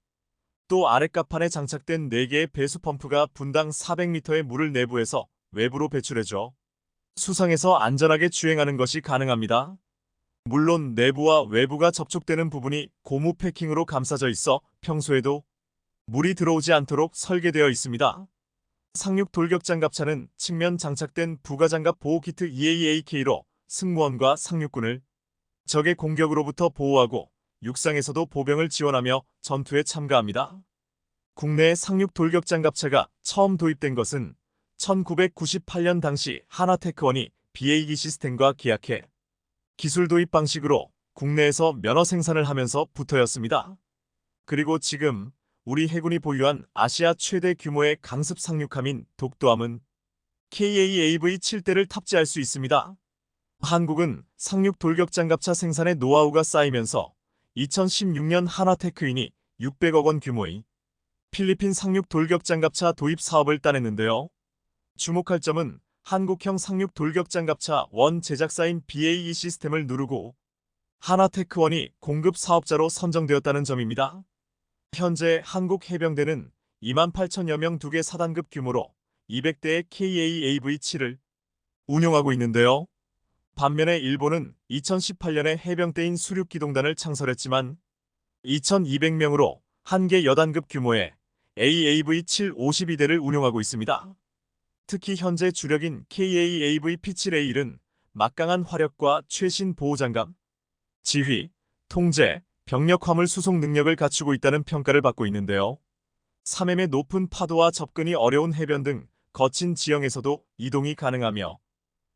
또 아랫갑판에 장착된 4개의 배수 펌프가 분당 400m의 물을 내부에서 외부로 배출해줘 수상에서 안전하게 주행하는 것이 가능합니다. 물론 내부와 외부가 접촉되는 부분이 고무 패킹으로 감싸져 있어 평소에도 물이 들어오지 않도록 설계되어 있습니다. 상륙 돌격장갑차는 측면 장착된 부가장갑 보호키트 EAAK로 승무원과 상륙군을 적의 공격으로부터 보호하고 육상에서도 보병을 지원하며 전투에 참가합니다. 국내에 상륙 돌격장갑차가 처음 도입된 것은 1998년 당시 하나테크원이 BAE 시스템과 계약해 기술 도입 방식으로 국내에서 면허 생산을 하면서부터였습니다. 그리고 지금 우리 해군이 보유한 아시아 최대 규모의 강습 상륙함인 독도함은 KA-AV-7대를 탑재할 수 있습니다. 한국은 상륙 돌격장갑차 생산의 노하우가 쌓이면서 2016년 하나테크인이 600억 원 규모의 필리핀 상륙 돌격장갑차 도입 사업을 따냈는데요. 주목할 점은 한국형 상륙 돌격장갑차 원 제작사인 BAE 시스템을 누르고 하나테크원이 공급 사업자로 선정되었다는 점입니다. 현재 한국 해병대는 28,000여 명 2개 사단급 규모로 200대의 KA-AV-7을 운용하고 있는데요. 반면에 일본은 2018년에 해병대인 수륙기동단을 창설했지만 2,200명으로 1개 여단급 규모의 AAV-7 52대를 운용하고 있습니다. 특히 현재 주력인 KA-AV-P7A1은 막강한 화력과 최신 보호장갑, 지휘, 통제, 병력 화물 수송 능력을 갖추고 있다는 평가를 받고 있는데요. 3M의 높은 파도와 접근이 어려운 해변 등 거친 지형에서도 이동이 가능하며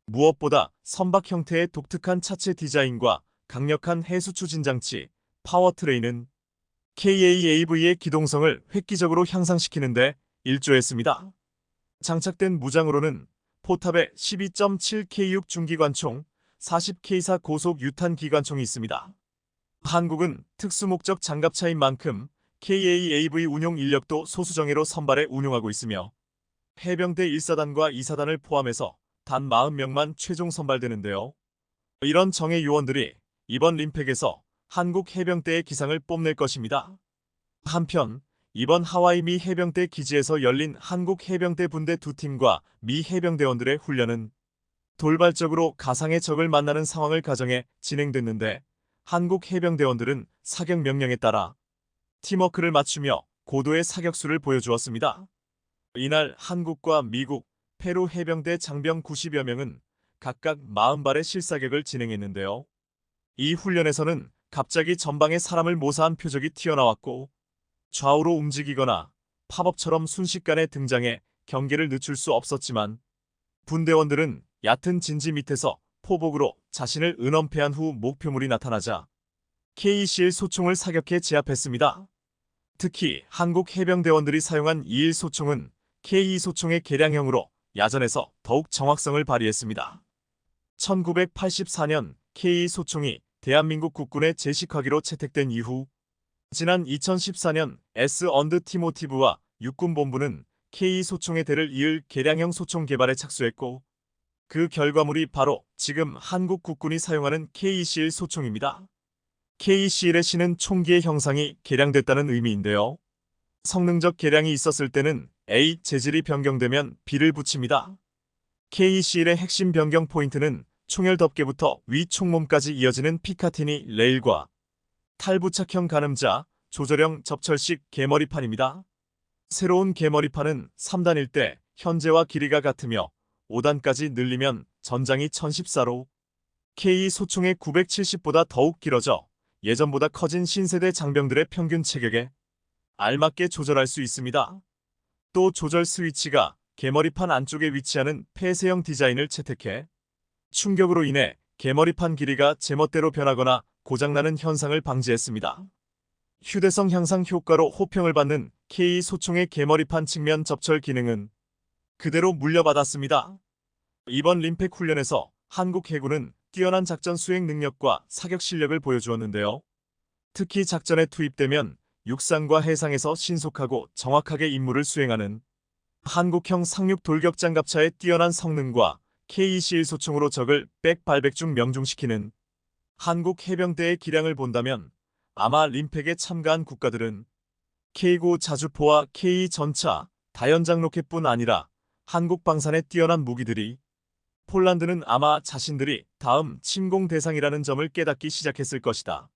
무엇보다 선박 형태의 독특한 차체 디자인과 강력한 해수 추진 장치, 파워트레인은 KA-AV의 기동성을 획기적으로 향상시키는데 일조했습니다. 장착된 무장으로는 포탑에 12.7K6 중기관총, 40K4 고속 유탄 기관총이 있습니다. 한국은 특수목적 장갑차인 만큼 KA-AV 운용 인력도 소수정예로 선발해 운용하고 있으며 해병대 1사단과 2사단을 포함해서 단 40명만 최종 선발되는데요. 이런 정예 요원들이 이번 림팩에서 한국 해병대의 기상을 뽐낼 것입니다. 한편 이번 하와이 미 해병대 기지에서 열린 한국 해병대 분대 2팀과 미 해병대원들의 훈련은 돌발적으로 가상의 적을 만나는 상황을 가정해 진행됐는데 한국 해병대원들은 사격 명령에 따라 팀워크를 맞추며 고도의 사격수를 보여주었습니다. 이날 한국과 미국, 페루 해병대 장병 90여 명은 각각 40발의 실사격을 진행했는데요. 이 훈련에서는 갑자기 전방에 사람을 모사한 표적이 튀어나왔고 좌우로 움직이거나 팝업처럼 순식간에 등장해 경계를 늦출 수 없었지만 분대원들은 얕은 진지 밑에서 포복으로 자신을 은엄패한 후 목표물이 나타나자 KC-1 소총을 사격해 제압했습니다. 특히 한국 해병대원들이 사용한 2.1 소총은 K2 소총의 개량형으로 야전에서 더욱 정확성을 발휘했습니다. 1984년 K2 소총이 대한민국 국군의 제식화기로 채택된 이후 지난 2014년 S 언드 티모티브와 육군본부는 K2 소총의 대를 이을 개량형 소총 개발에 착수했고 그 결과물이 바로 지금 한국 국군이 사용하는 KC-1 소총입니다. KC-1의 C는 총기의 형상이 개량됐다는 의미인데요. 성능적 개량이 있었을 때는 A 재질이 변경되면 B를 붙입니다. KC-1의 핵심 변경 포인트는 총열 덮개부터 위 총몸까지 이어지는 피카티니 레일과 탈부착형 가늠자, 조절형 접철식 개머리판입니다. 새로운 개머리판은 3단일 때 현재와 길이가 같으며 5단까지 늘리면 전장이 1014로 K 소총의 970보다 더욱 길어져 예전보다 커진 신세대 장병들의 평균 체격에 알맞게 조절할 수 있습니다. 또 조절 스위치가 개머리판 안쪽에 위치하는 폐쇄형 디자인을 채택해 충격으로 인해 개머리판 길이가 제멋대로 변하거나 고장나는 현상을 방지했습니다. 휴대성 향상 효과로 호평을 받는 K 소총의 개머리판 측면 접철 기능은 그대로 물려받았습니다. 이번 림팩 훈련에서 한국 해군은 뛰어난 작전 수행 능력과 사격 실력을 보여주었는데요. 특히 작전에 투입되면 육상과 해상에서 신속하고 정확하게 임무를 수행하는 한국형 상륙 돌격 장갑차의 뛰어난 성능과 KC-1 소총으로 적을 백발백중 명중시키는 한국 해병대의 기량을 본다면 아마 림팩에 참가한 국가들은 K9 자주포와 K 전차, 다연장 로켓뿐 아니라 한국 방산의 뛰어난 무기들이 폴란드는 아마 자신들이 다음 침공 대상이라는 점을 깨닫기 시작했을 것이다.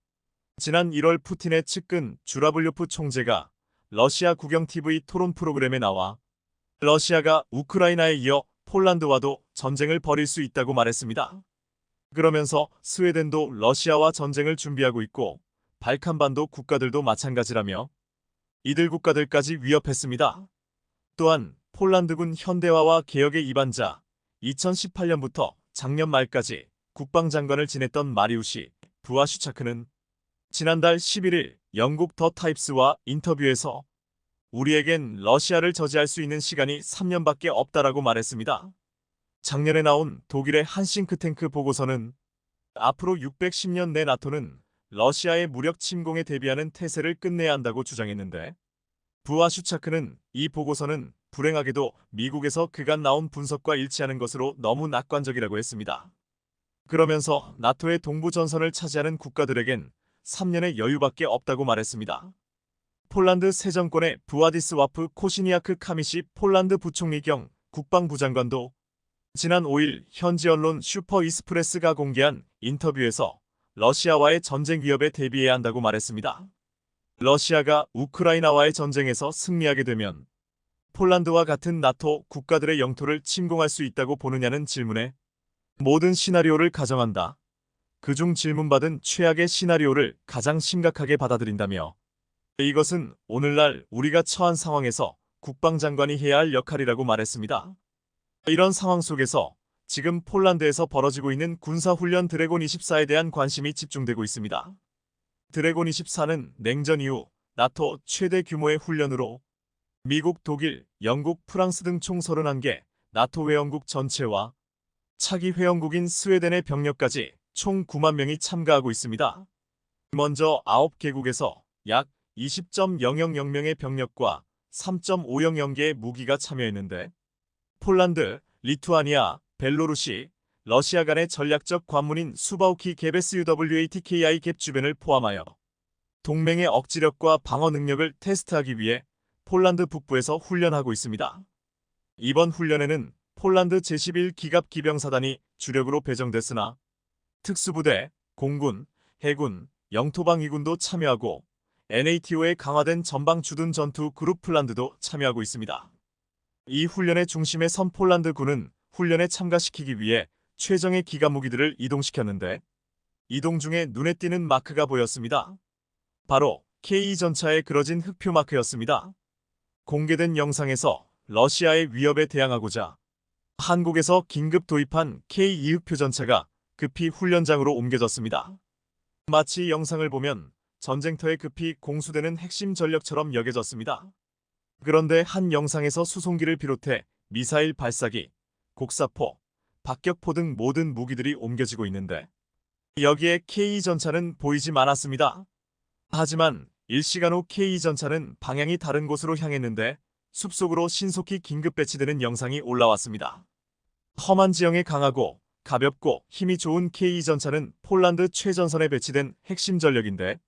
지난 1월 푸틴의 측근 주라블요프 총재가 러시아 국영 TV 토론 프로그램에 나와 러시아가 우크라이나에 이어 폴란드와도 전쟁을 벌일 수 있다고 말했습니다. 그러면서 스웨덴도 러시아와 전쟁을 준비하고 있고 발칸반도 국가들도 마찬가지라며 이들 국가들까지 위협했습니다. 또한 폴란드군 현대화와 개혁의 이반자 2018년부터 작년 말까지 국방장관을 지냈던 마리우시 부아슈차크는 지난달 11일 영국 더 타입스와 인터뷰에서 우리에겐 러시아를 저지할 수 있는 시간이 3년밖에 없다라고 말했습니다. 작년에 나온 독일의 한 싱크탱크 보고서는 앞으로 610년 내 나토는 러시아의 무력 침공에 대비하는 태세를 끝내야 한다고 주장했는데 부아슈차크는 이 보고서는 불행하게도 미국에서 그간 나온 분석과 일치하는 것으로 너무 낙관적이라고 했습니다. 그러면서 나토의 동부 전선을 차지하는 국가들에겐 3년의 여유밖에 없다고 말했습니다. 폴란드 새 정권의 부아디스와프 코시니아크 카미시 폴란드 부총리 겸 국방부 장관도 지난 5일 현지 언론 슈퍼 이스프레스가 공개한 인터뷰에서 러시아와의 전쟁 위협에 대비해야 한다고 말했습니다. 러시아가 우크라이나와의 전쟁에서 승리하게 되면 폴란드와 같은 나토 국가들의 영토를 침공할 수 있다고 보느냐는 질문에 모든 시나리오를 가정한다. 그중 질문받은 최악의 시나리오를 가장 심각하게 받아들인다며 이것은 오늘날 우리가 처한 상황에서 국방장관이 해야 할 역할이라고 말했습니다. 이런 상황 속에서 지금 폴란드에서 벌어지고 있는 군사훈련 드래곤 24에 대한 관심이 집중되고 있습니다. 드래곤 24는 냉전 이후 나토 최대 규모의 훈련으로 미국, 독일, 영국, 프랑스 등 총 31개 나토 회원국 전체와 차기 회원국인 스웨덴의 병력까지 총 9만 명이 참가하고 있습니다. 먼저 9개국에서 약 20.000명의 병력과 3.500개의 무기가 참여했는데 폴란드, 리투아니아, 벨로루시, 러시아 간의 전략적 관문인 수바우키 게베스 UWATKI 갭 주변을 포함하여 동맹의 억지력과 방어 능력을 테스트하기 위해 폴란드 북부에서 훈련하고 있습니다. 이번 훈련에는 폴란드 제11 기갑 기병사단이 주력으로 배정됐으나 특수부대, 공군, 해군, 영토방위군도 참여하고 NATO의 강화된 전방 주둔 전투 그룹 폴란드도 참여하고 있습니다. 이 훈련의 중심에 선 폴란드군은 훈련에 참가시키기 위해 최정의 기갑 무기들을 이동시켰는데 이동 중에 눈에 띄는 마크가 보였습니다. 바로 K 전차의 그려진 흑표 마크였습니다. 공개된 영상에서 러시아의 위협에 대항하고자 한국에서 긴급 도입한 K2 흑표 전차가 급히 훈련장으로 옮겨졌습니다. 마치 영상을 보면 전쟁터에 급히 공수되는 핵심 전력처럼 여겨졌습니다. 그런데 한 영상에서 수송기를 비롯해 미사일 발사기, 곡사포, 박격포 등 모든 무기들이 옮겨지고 있는데 여기에 K 전차는 보이지 않았습니다. 하지만 일시간 후 K 전차는 방향이 다른 곳으로 향했는데 숲속으로 신속히 긴급 배치되는 영상이 올라왔습니다. 험한 지형에 강하고 가볍고 힘이 좋은 K 전차는 폴란드 최전선에 배치된 핵심 전력인데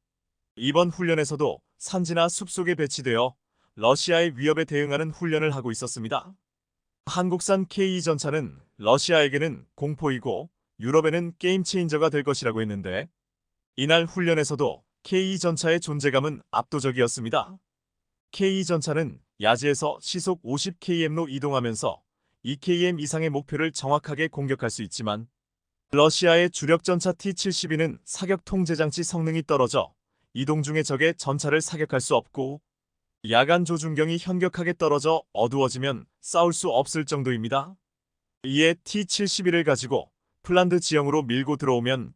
이번 훈련에서도 산지나 숲속에 배치되어 러시아의 위협에 대응하는 훈련을 하고 있었습니다. 한국산 K 전차는 러시아에게는 공포이고 유럽에는 게임 체인저가 될 것이라고 했는데 이날 훈련에서도 K 전차의 존재감은 압도적이었습니다. K 전차는 야지에서 시속 50km로 이동하면서 2km 이상의 목표를 정확하게 공격할 수 있지만 러시아의 주력 전차 T-72는 사격 통제 장치 성능이 떨어져 이동 중에 적의 전차를 사격할 수 없고 야간 조준경이 현격하게 떨어져 어두워지면 싸울 수 없을 정도입니다. 이에 T-72를 가지고 폴란드 지형으로 밀고 들어오면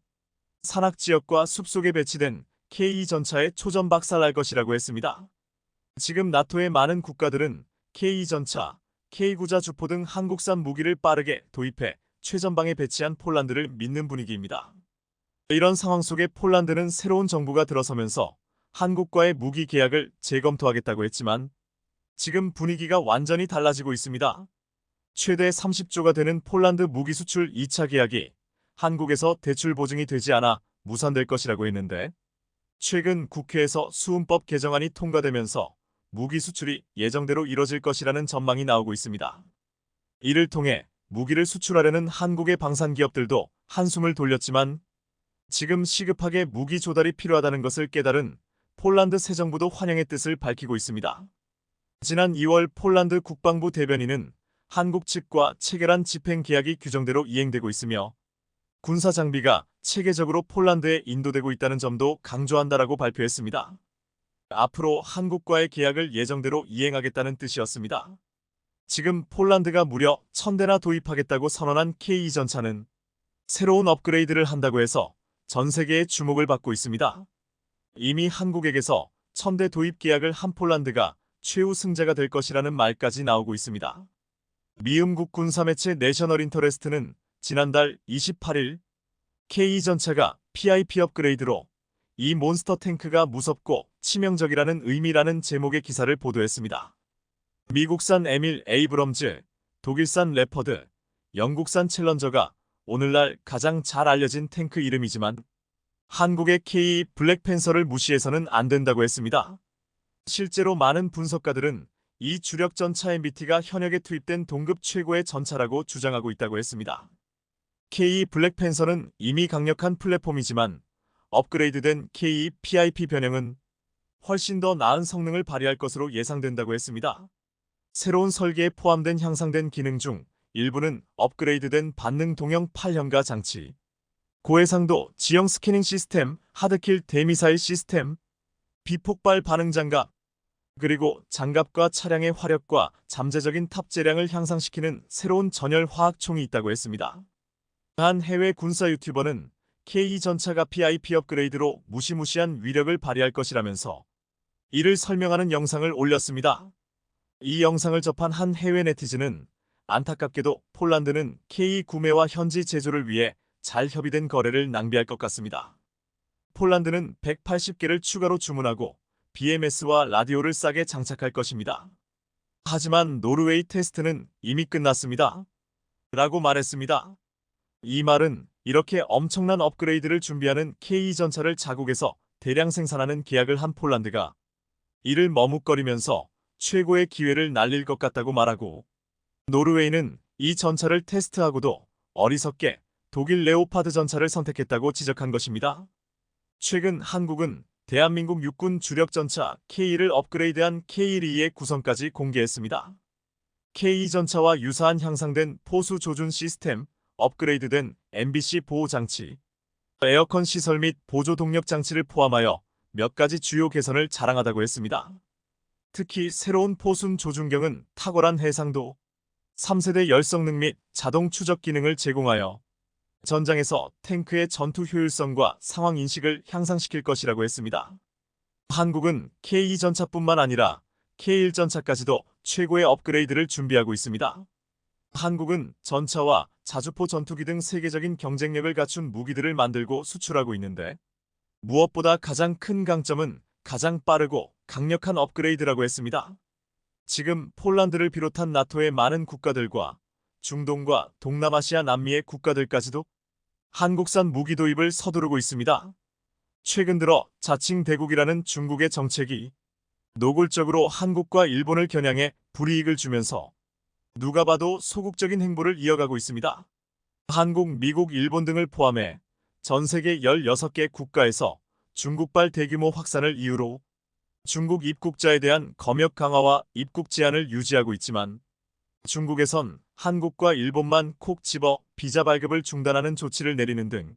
산악 지역과 숲속에 배치된 K 전차에 초전박살날 것이라고 했습니다. 지금 나토의 많은 국가들은 K 전차, K 구자 주포 등 한국산 무기를 빠르게 도입해 최전방에 배치한 폴란드를 믿는 분위기입니다. 이런 상황 속에 폴란드는 새로운 정부가 들어서면서 한국과의 무기 계약을 재검토하겠다고 했지만 지금 분위기가 완전히 달라지고 있습니다. 최대 30조가 되는 폴란드 무기 수출 2차 계약이 한국에서 대출 보증이 되지 않아 무산될 것이라고 했는데 최근 국회에서 수은법 개정안이 통과되면서 무기 수출이 예정대로 이뤄질 것이라는 전망이 나오고 있습니다. 이를 통해 무기를 수출하려는 한국의 방산기업들도 한숨을 돌렸지만 지금 시급하게 무기 조달이 필요하다는 것을 깨달은 폴란드 새 정부도 환영의 뜻을 밝히고 있습니다. 지난 2월 폴란드 국방부 대변인은 한국 측과 체결한 집행 계약이 규정대로 이행되고 있으며 군사 장비가 체계적으로 폴란드에 인도되고 있다는 점도 강조한다라고 발표했습니다. 앞으로 한국과의 계약을 예정대로 이행하겠다는 뜻이었습니다. 지금 폴란드가 무려 1000대나 도입하겠다고 선언한 K 전차는 새로운 업그레이드를 한다고 해서 전 세계의 주목을 받고 있습니다. 이미 한국에게서 1000대 도입 계약을 한 폴란드가 최후 승자가 될 것이라는 말까지 나오고 있습니다. 미음국 군사매체 내셔널 인터레스트는 지난달 28일 K 전차가 PIP 업그레이드로 이 몬스터 탱크가 무섭고 치명적이라는 의미라는 제목의 기사를 보도했습니다. 미국산 에밀 에이브럼즈, 독일산 레퍼드, 영국산 챌린저가 오늘날 가장 잘 알려진 탱크 이름이지만 한국의 K 블랙팬서를 무시해서는 안 된다고 했습니다. 실제로 많은 분석가들은 이 주력 전차 MBT가 현역에 투입된 동급 최고의 전차라고 주장하고 있다고 했습니다. K 블랙팬서는 이미 강력한 플랫폼이지만 업그레이드된 K PIP 변형은 훨씬 더 나은 성능을 발휘할 것으로 예상된다고 했습니다. 새로운 설계에 포함된 향상된 기능 중 일부는 업그레이드된 반능 동형 8현가 장치, 고해상도 지형 스캐닝 시스템, 하드킬 대미사일 시스템, 비폭발 반응 장갑, 그리고 장갑과 차량의 화력과 잠재적인 탑재량을 향상시키는 새로운 전열 화학총이 있다고 했습니다. 한 해외 군사 유튜버는 K 전차가 PIP 업그레이드로 무시무시한 위력을 발휘할 것이라면서 이를 설명하는 영상을 올렸습니다. 이 영상을 접한 한 해외 네티즌은 안타깝게도 폴란드는 K 구매와 현지 제조를 위해 잘 협의된 거래를 낭비할 것 같습니다. 폴란드는 180개를 추가로 주문하고 BMS와 라디오를 싸게 장착할 것입니다. 하지만 노르웨이 테스트는 이미 끝났습니다. 라고 말했습니다. 이 말은 이렇게 엄청난 업그레이드를 준비하는 K 전차를 자국에서 대량 생산하는 계약을 한 폴란드가 이를 머뭇거리면서 최고의 기회를 날릴 것 같다고 말하고 노르웨이는 이 전차를 테스트하고도 어리석게 독일 레오파드 전차를 선택했다고 지적한 것입니다. 최근 한국은 대한민국 육군 주력 전차 K1을 업그레이드한 K1E의 구성까지 공개했습니다. K 전차와 유사한 향상된 포수 조준 시스템, 업그레이드된 MBC 보호 장치, 에어컨 시설 및 보조 동력 장치를 포함하여 몇 가지 주요 개선을 자랑하다고 했습니다. 특히 새로운 포순 조준경은 탁월한 해상도, 3세대 열성능 및 자동 추적 기능을 제공하여 전장에서 탱크의 전투 효율성과 상황 인식을 향상시킬 것이라고 했습니다. 한국은 K 전차뿐만 아니라 K1 전차까지도 최고의 업그레이드를 준비하고 있습니다. 한국은 전차와 자주포 전투기 등 세계적인 경쟁력을 갖춘 무기들을 만들고 수출하고 있는데 무엇보다 가장 큰 강점은 가장 빠르고 강력한 업그레이드라고 했습니다. 지금 폴란드를 비롯한 나토의 많은 국가들과 중동과 동남아시아 남미의 국가들까지도 한국산 무기 도입을 서두르고 있습니다. 최근 들어 자칭 대국이라는 중국의 정책이 노골적으로 한국과 일본을 겨냥해 불이익을 주면서 누가 봐도 소국적인 행보를 이어가고 있습니다. 한국, 미국, 일본 등을 포함해 전 세계 16개 국가에서 중국발 대규모 확산을 이유로 중국 입국자에 대한 검역 강화와 입국 제한을 유지하고 있지만 중국에선 한국과 일본만 콕 집어 비자 발급을 중단하는 조치를 내리는 등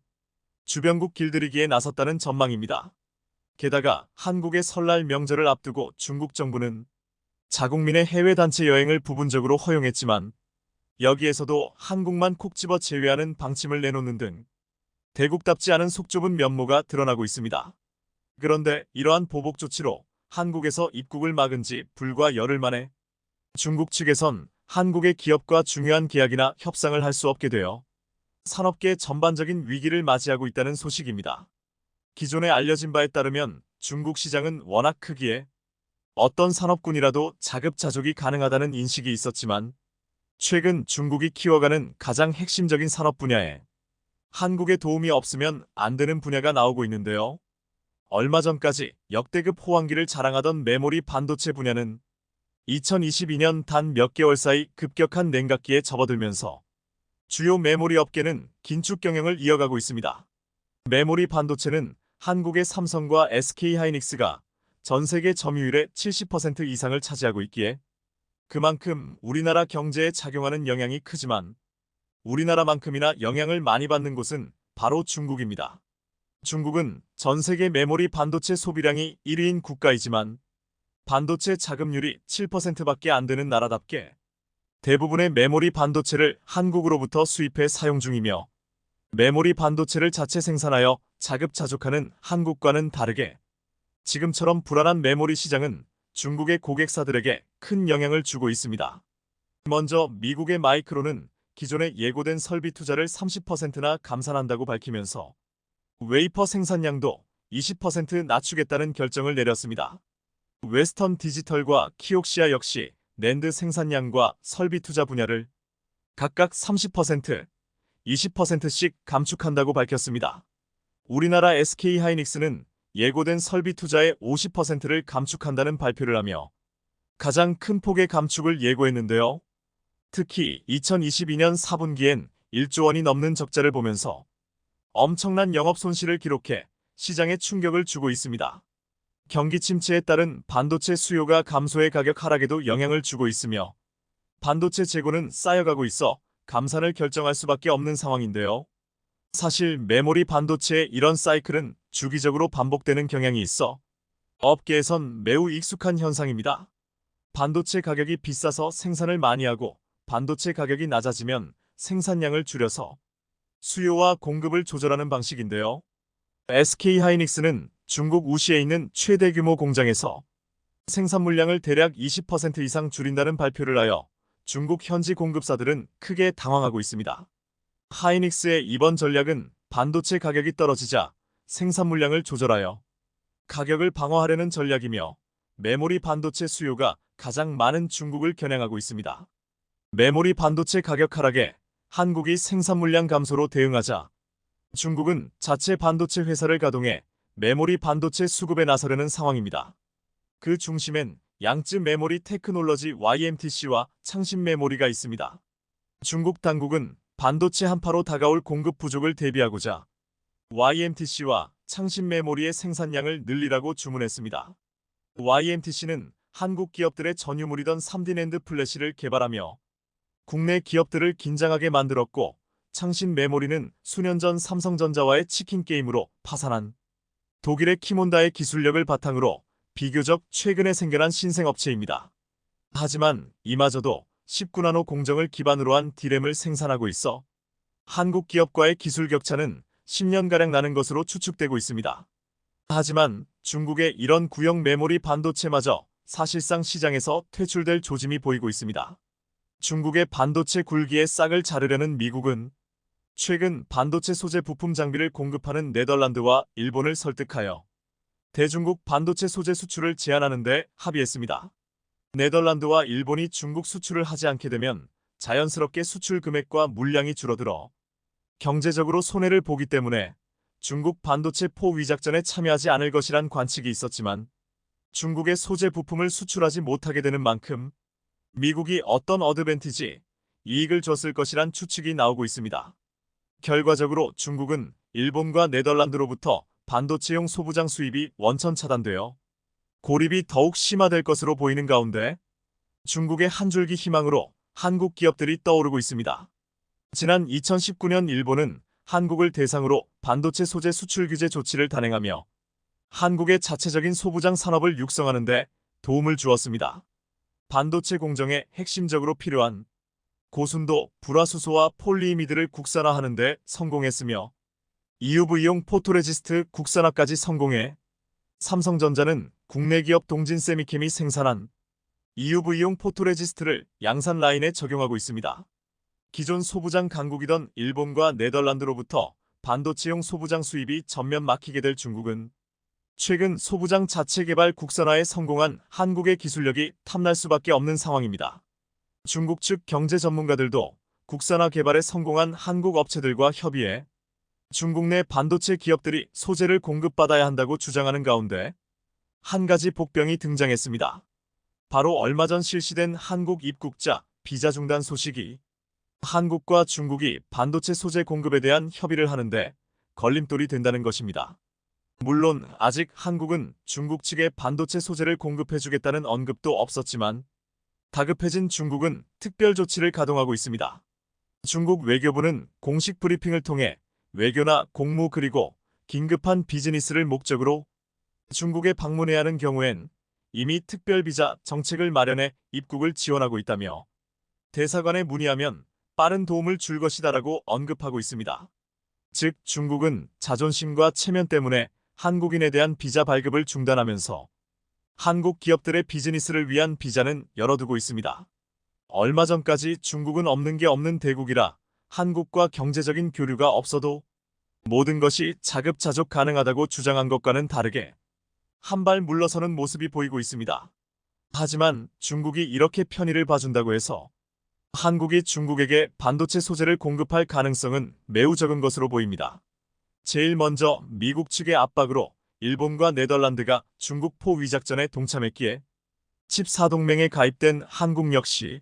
주변국 길들이기에 나섰다는 전망입니다. 게다가 한국의 설날 명절을 앞두고 중국 정부는 자국민의 해외 단체 여행을 부분적으로 허용했지만 여기에서도 한국만 콕 집어 제외하는 방침을 내놓는 등 대국답지 않은 속 좁은 면모가 드러나고 있습니다. 그런데 이러한 보복 조치로 한국에서 입국을 막은 지 불과 열흘 만에 중국 측에선 한국의 기업과 중요한 계약이나 협상을 할 수 없게 되어 산업계 전반적인 위기를 맞이하고 있다는 소식입니다. 기존에 알려진 바에 따르면 중국 시장은 워낙 크기에 어떤 산업군이라도 자급자족이 가능하다는 인식이 있었지만 최근 중국이 키워가는 가장 핵심적인 산업 분야에 한국의 도움이 없으면 안 되는 분야가 나오고 있는데요. 얼마 전까지 역대급 호황기를 자랑하던 메모리 반도체 분야는 2022년 단 몇 개월 사이 급격한 냉각기에 접어들면서 주요 메모리 업계는 긴축 경영을 이어가고 있습니다. 메모리 반도체는 한국의 삼성과 SK하이닉스가 전 세계 점유율의 70% 이상을 차지하고 있기에 그만큼 우리나라 경제에 작용하는 영향이 크지만 우리나라만큼이나 영향을 많이 받는 곳은 바로 중국입니다. 중국은 전 세계 메모리 반도체 소비량이 1위인 국가이지만 반도체 자급률이 7%밖에 안 되는 나라답게 대부분의 메모리 반도체를 한국으로부터 수입해 사용 중이며 메모리 반도체를 자체 생산하여 자급자족하는 한국과는 다르게 지금처럼 불안한 메모리 시장은 중국의 고객사들에게 큰 영향을 주고 있습니다. 먼저 미국의 마이크론은 기존에 예고된 설비 투자를 30%나 감산한다고 밝히면서 웨이퍼 생산량도 20% 낮추겠다는 결정을 내렸습니다. 웨스턴 디지털과 키옥시아 역시 낸드 생산량과 설비 투자 분야를 각각 30%, 20%씩 감축한다고 밝혔습니다. 우리나라 SK하이닉스는 예고된 설비 투자의 50%를 감축한다는 발표를 하며 가장 큰 폭의 감축을 예고했는데요. 특히 2022년 4분기엔 1조 원이 넘는 적자를 보면서 엄청난 영업 손실을 기록해 시장에 충격을 주고 있습니다. 경기 침체에 따른 반도체 수요가 감소해 가격 하락에도 영향을 주고 있으며 반도체 재고는 쌓여가고 있어 감산을 결정할 수밖에 없는 상황인데요. 사실 메모리 반도체의 이런 사이클은 주기적으로 반복되는 경향이 있어 업계에선 매우 익숙한 현상입니다. 반도체 가격이 비싸서 생산을 많이 하고 반도체 가격이 낮아지면 생산량을 줄여서 수요와 공급을 조절하는 방식인데요. SK하이닉스는 중국 우시에 있는 최대 규모 공장에서 생산 물량을 대략 20% 이상 줄인다는 발표를 하여 중국 현지 공급사들은 크게 당황하고 있습니다. 하이닉스의 이번 전략은 반도체 가격이 떨어지자 생산 물량을 조절하여 가격을 방어하려는 전략이며 메모리 반도체 수요가 가장 많은 중국을 겨냥하고 있습니다. 메모리 반도체 가격 하락에 한국이 생산 물량 감소로 대응하자 중국은 자체 반도체 회사를 가동해 메모리 반도체 수급에 나서려는 상황입니다. 그 중심엔 양쯔 메모리 테크놀러지 YMTC와 창신 메모리가 있습니다. 중국 당국은 반도체 한파로 다가올 공급 부족을 대비하고자 YMTC와 창신 메모리의 생산량을 늘리라고 주문했습니다. YMTC는 한국 기업들의 전유물이던 3D 낸드 플래시를 개발하며 국내 기업들을 긴장하게 만들었고 창신 메모리는 수년 전 삼성전자와의 치킨 게임으로 파산한 독일의 키몬다의 기술력을 바탕으로 비교적 최근에 생겨난 신생업체입니다. 하지만 이마저도 19나노 공정을 기반으로 한 D램을 생산하고 있어 한국 기업과의 기술 격차는 10년가량 나는 것으로 추측되고 있습니다. 하지만 중국의 이런 구형 메모리 반도체마저 사실상 시장에서 퇴출될 조짐이 보이고 있습니다. 중국의 반도체 굴기에 싹을 자르려는 미국은 최근 반도체 소재 부품 장비를 공급하는 네덜란드와 일본을 설득하여 대중국 반도체 소재 수출을 제한하는 데 합의했습니다. 네덜란드와 일본이 중국 수출을 하지 않게 되면 자연스럽게 수출 금액과 물량이 줄어들어 경제적으로 손해를 보기 때문에 중국 반도체 포위 작전에 참여하지 않을 것이란 관측이 있었지만 중국의 소재 부품을 수출하지 못하게 되는 만큼 미국이 어떤 어드밴티지, 이익을 줬을 것이란 추측이 나오고 있습니다. 결과적으로 중국은 일본과 네덜란드로부터 반도체용 소부장 수입이 원천 차단되어 고립이 더욱 심화될 것으로 보이는 가운데 중국의 한 줄기 희망으로 한국 기업들이 떠오르고 있습니다. 지난 2019년 일본은 한국을 대상으로 반도체 소재 수출 규제 조치를 단행하며 한국의 자체적인 소부장 산업을 육성하는 데 도움을 주었습니다. 반도체 공정에 핵심적으로 필요한 고순도 불화수소와 폴리이미드를 국산화하는 데 성공했으며 EUV용 포토레지스트 국산화까지 성공해 삼성전자는 국내 기업 동진세미캠이 생산한 EUV용 포토레지스트를 양산 라인에 적용하고 있습니다. 기존 소부장 강국이던 일본과 네덜란드로부터 반도체용 소부장 수입이 전면 막히게 될 중국은 최근 소부장 자체 개발 국산화에 성공한 한국의 기술력이 탐날 수밖에 없는 상황입니다. 중국 측 경제 전문가들도 국산화 개발에 성공한 한국 업체들과 협의해 중국 내 반도체 기업들이 소재를 공급받아야 한다고 주장하는 가운데 한 가지 복병이 등장했습니다. 바로 얼마 전 실시된 한국 입국자 비자 중단 소식이 한국과 중국이 반도체 소재 공급에 대한 협의를 하는데 걸림돌이 된다는 것입니다. 물론 아직 한국은 중국 측에 반도체 소재를 공급해주겠다는 언급도 없었지만 다급해진 중국은 특별 조치를 가동하고 있습니다. 중국 외교부는 공식 브리핑을 통해 외교나 공무 그리고 긴급한 비즈니스를 목적으로 중국에 방문해야 하는 경우엔 이미 특별 비자 정책을 마련해 입국을 지원하고 있다며 대사관에 문의하면 빠른 도움을 줄 것이다라고 언급하고 있습니다. 즉 중국은 자존심과 체면 때문에 한국인에 대한 비자 발급을 중단하면서 한국 기업들의 비즈니스를 위한 비자는 열어두고 있습니다. 얼마 전까지 중국은 없는 게 없는 대국이라 한국과 경제적인 교류가 없어도 모든 것이 자급자족 가능하다고 주장한 것과는 다르게 한 발 물러서는 모습이 보이고 있습니다. 하지만 중국이 이렇게 편의를 봐준다고 해서 한국이 중국에게 반도체 소재를 공급할 가능성은 매우 적은 것으로 보입니다. 제일 먼저 미국 측의 압박으로 일본과 네덜란드가 중국 포위작전에 동참했기에 칩 4동맹에 가입된 한국 역시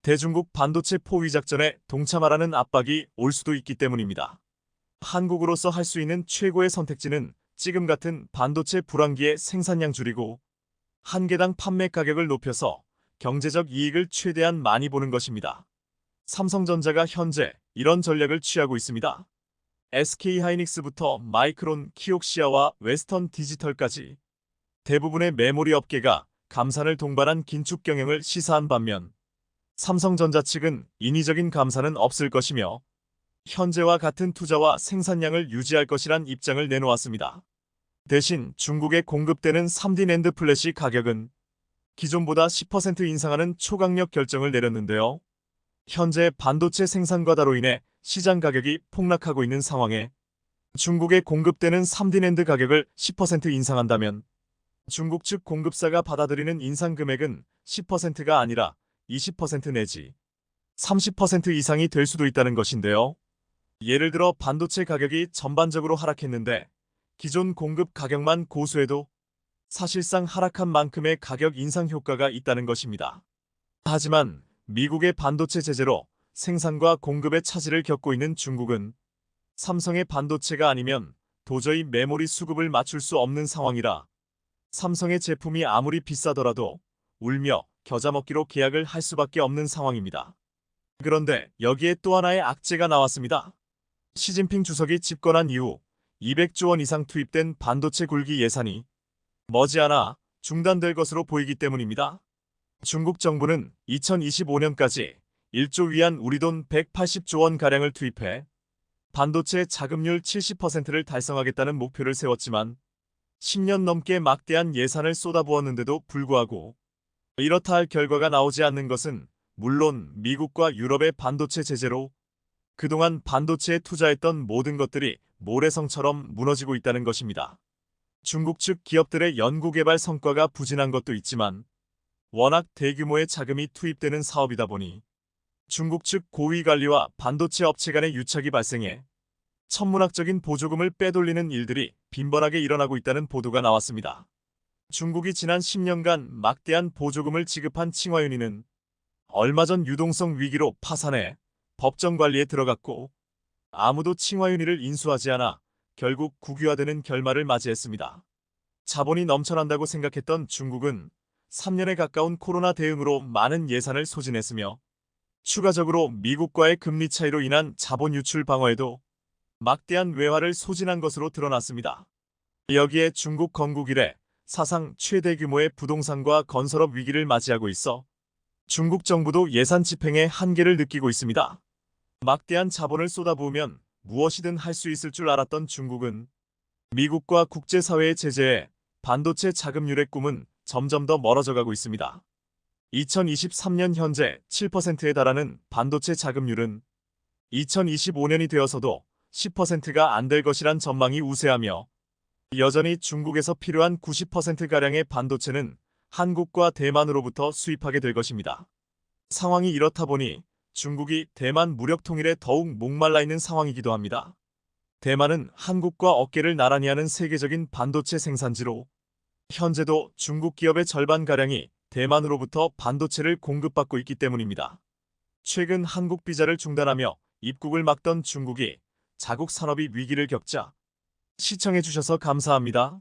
대중국 반도체 포위작전에 동참하라는 압박이 올 수도 있기 때문입니다. 한국으로서 할 수 있는 최고의 선택지는 지금 같은 반도체 불황기에 생산량 줄이고 한 개당 판매 가격을 높여서 경제적 이익을 최대한 많이 보는 것입니다. 삼성전자가 현재 이런 전략을 취하고 있습니다. SK하이닉스부터 마이크론, 키옥시아와 웨스턴 디지털까지 대부분의 메모리 업계가 감산을 동반한 긴축 경영을 시사한 반면 삼성전자 측은 인위적인 감산은 없을 것이며 현재와 같은 투자와 생산량을 유지할 것이란 입장을 내놓았습니다. 대신 중국에 공급되는 3D 낸드 플래시 가격은 기존보다 10% 인상하는 초강력 결정을 내렸는데요. 현재 반도체 생산 과다로 인해 시장 가격이 폭락하고 있는 상황에 중국에 공급되는 3D 낸드 가격을 10% 인상한다면 중국 측 공급사가 받아들이는 인상 금액은 10%가 아니라 20% 내지 30% 이상이 될 수도 있다는 것인데요. 예를 들어 반도체 가격이 전반적으로 하락했는데 기존 공급 가격만 고수해도 사실상 하락한 만큼의 가격 인상 효과가 있다는 것입니다. 하지만 미국의 반도체 제재로 생산과 공급의 차질을 겪고 있는 중국은 삼성의 반도체가 아니면 도저히 메모리 수급을 맞출 수 없는 상황이라 삼성의 제품이 아무리 비싸더라도 울며 겨자 먹기로 계약을 할 수밖에 없는 상황입니다. 그런데 여기에 또 하나의 악재가 나왔습니다. 시진핑 주석이 집권한 이후 200조 원 이상 투입된 반도체 굴기 예산이 머지않아 중단될 것으로 보이기 때문입니다. 중국 정부는 2025년까지 1조 위안 우리 돈 180조 원가량을 투입해 반도체 자금률 70%를 달성하겠다는 목표를 세웠지만 10년 넘게 막대한 예산을 쏟아부었는데도 불구하고 이렇다 할 결과가 나오지 않는 것은 물론 미국과 유럽의 반도체 제재로 그동안 반도체에 투자했던 모든 것들이 모래성처럼 무너지고 있다는 것입니다. 중국 측 기업들의 연구개발 성과가 부진한 것도 있지만 워낙 대규모의 자금이 투입되는 사업이다 보니 중국 측 고위 관리와 반도체 업체 간의 유착이 발생해 천문학적인 보조금을 빼돌리는 일들이 빈번하게 일어나고 있다는 보도가 나왔습니다. 중국이 지난 10년간 막대한 보조금을 지급한 칭화윤리는 얼마 전 유동성 위기로 파산해 법정 관리에 들어갔고 아무도 칭화윤리를 인수하지 않아 결국 국유화되는 결말을 맞이했습니다. 자본이 넘쳐난다고 생각했던 중국은 3년에 가까운 코로나 대응으로 많은 예산을 소진했으며 추가적으로 미국과의 금리 차이로 인한 자본 유출 방어에도 막대한 외화를 소진한 것으로 드러났습니다. 여기에 중국 건국 이래 사상 최대 규모의 부동산과 건설업 위기를 맞이하고 있어 중국 정부도 예산 집행에 한계를 느끼고 있습니다. 막대한 자본을 쏟아부으면 무엇이든 할 수 있을 줄 알았던 중국은 미국과 국제사회의 제재에 반도체 자금률의 꿈은 점점 더 멀어져 가고 있습니다. 2023년 현재 7%에 달하는 반도체 자금률은 2025년이 되어서도 10%가 안 될 것이란 전망이 우세하며 여전히 중국에서 필요한 90%가량의 반도체는 한국과 대만으로부터 수입하게 될 것입니다. 상황이 이렇다 보니 중국이 대만 무력 통일에 더욱 목말라 있는 상황이기도 합니다. 대만은 한국과 어깨를 나란히 하는 세계적인 반도체 생산지로 현재도 중국 기업의 절반가량이 대만으로부터 반도체를 공급받고 있기 때문입니다. 최근 한국 비자를 중단하며 입국을 막던 중국이 자국 산업이 위기를 겪자 시청해주셔서 감사합니다.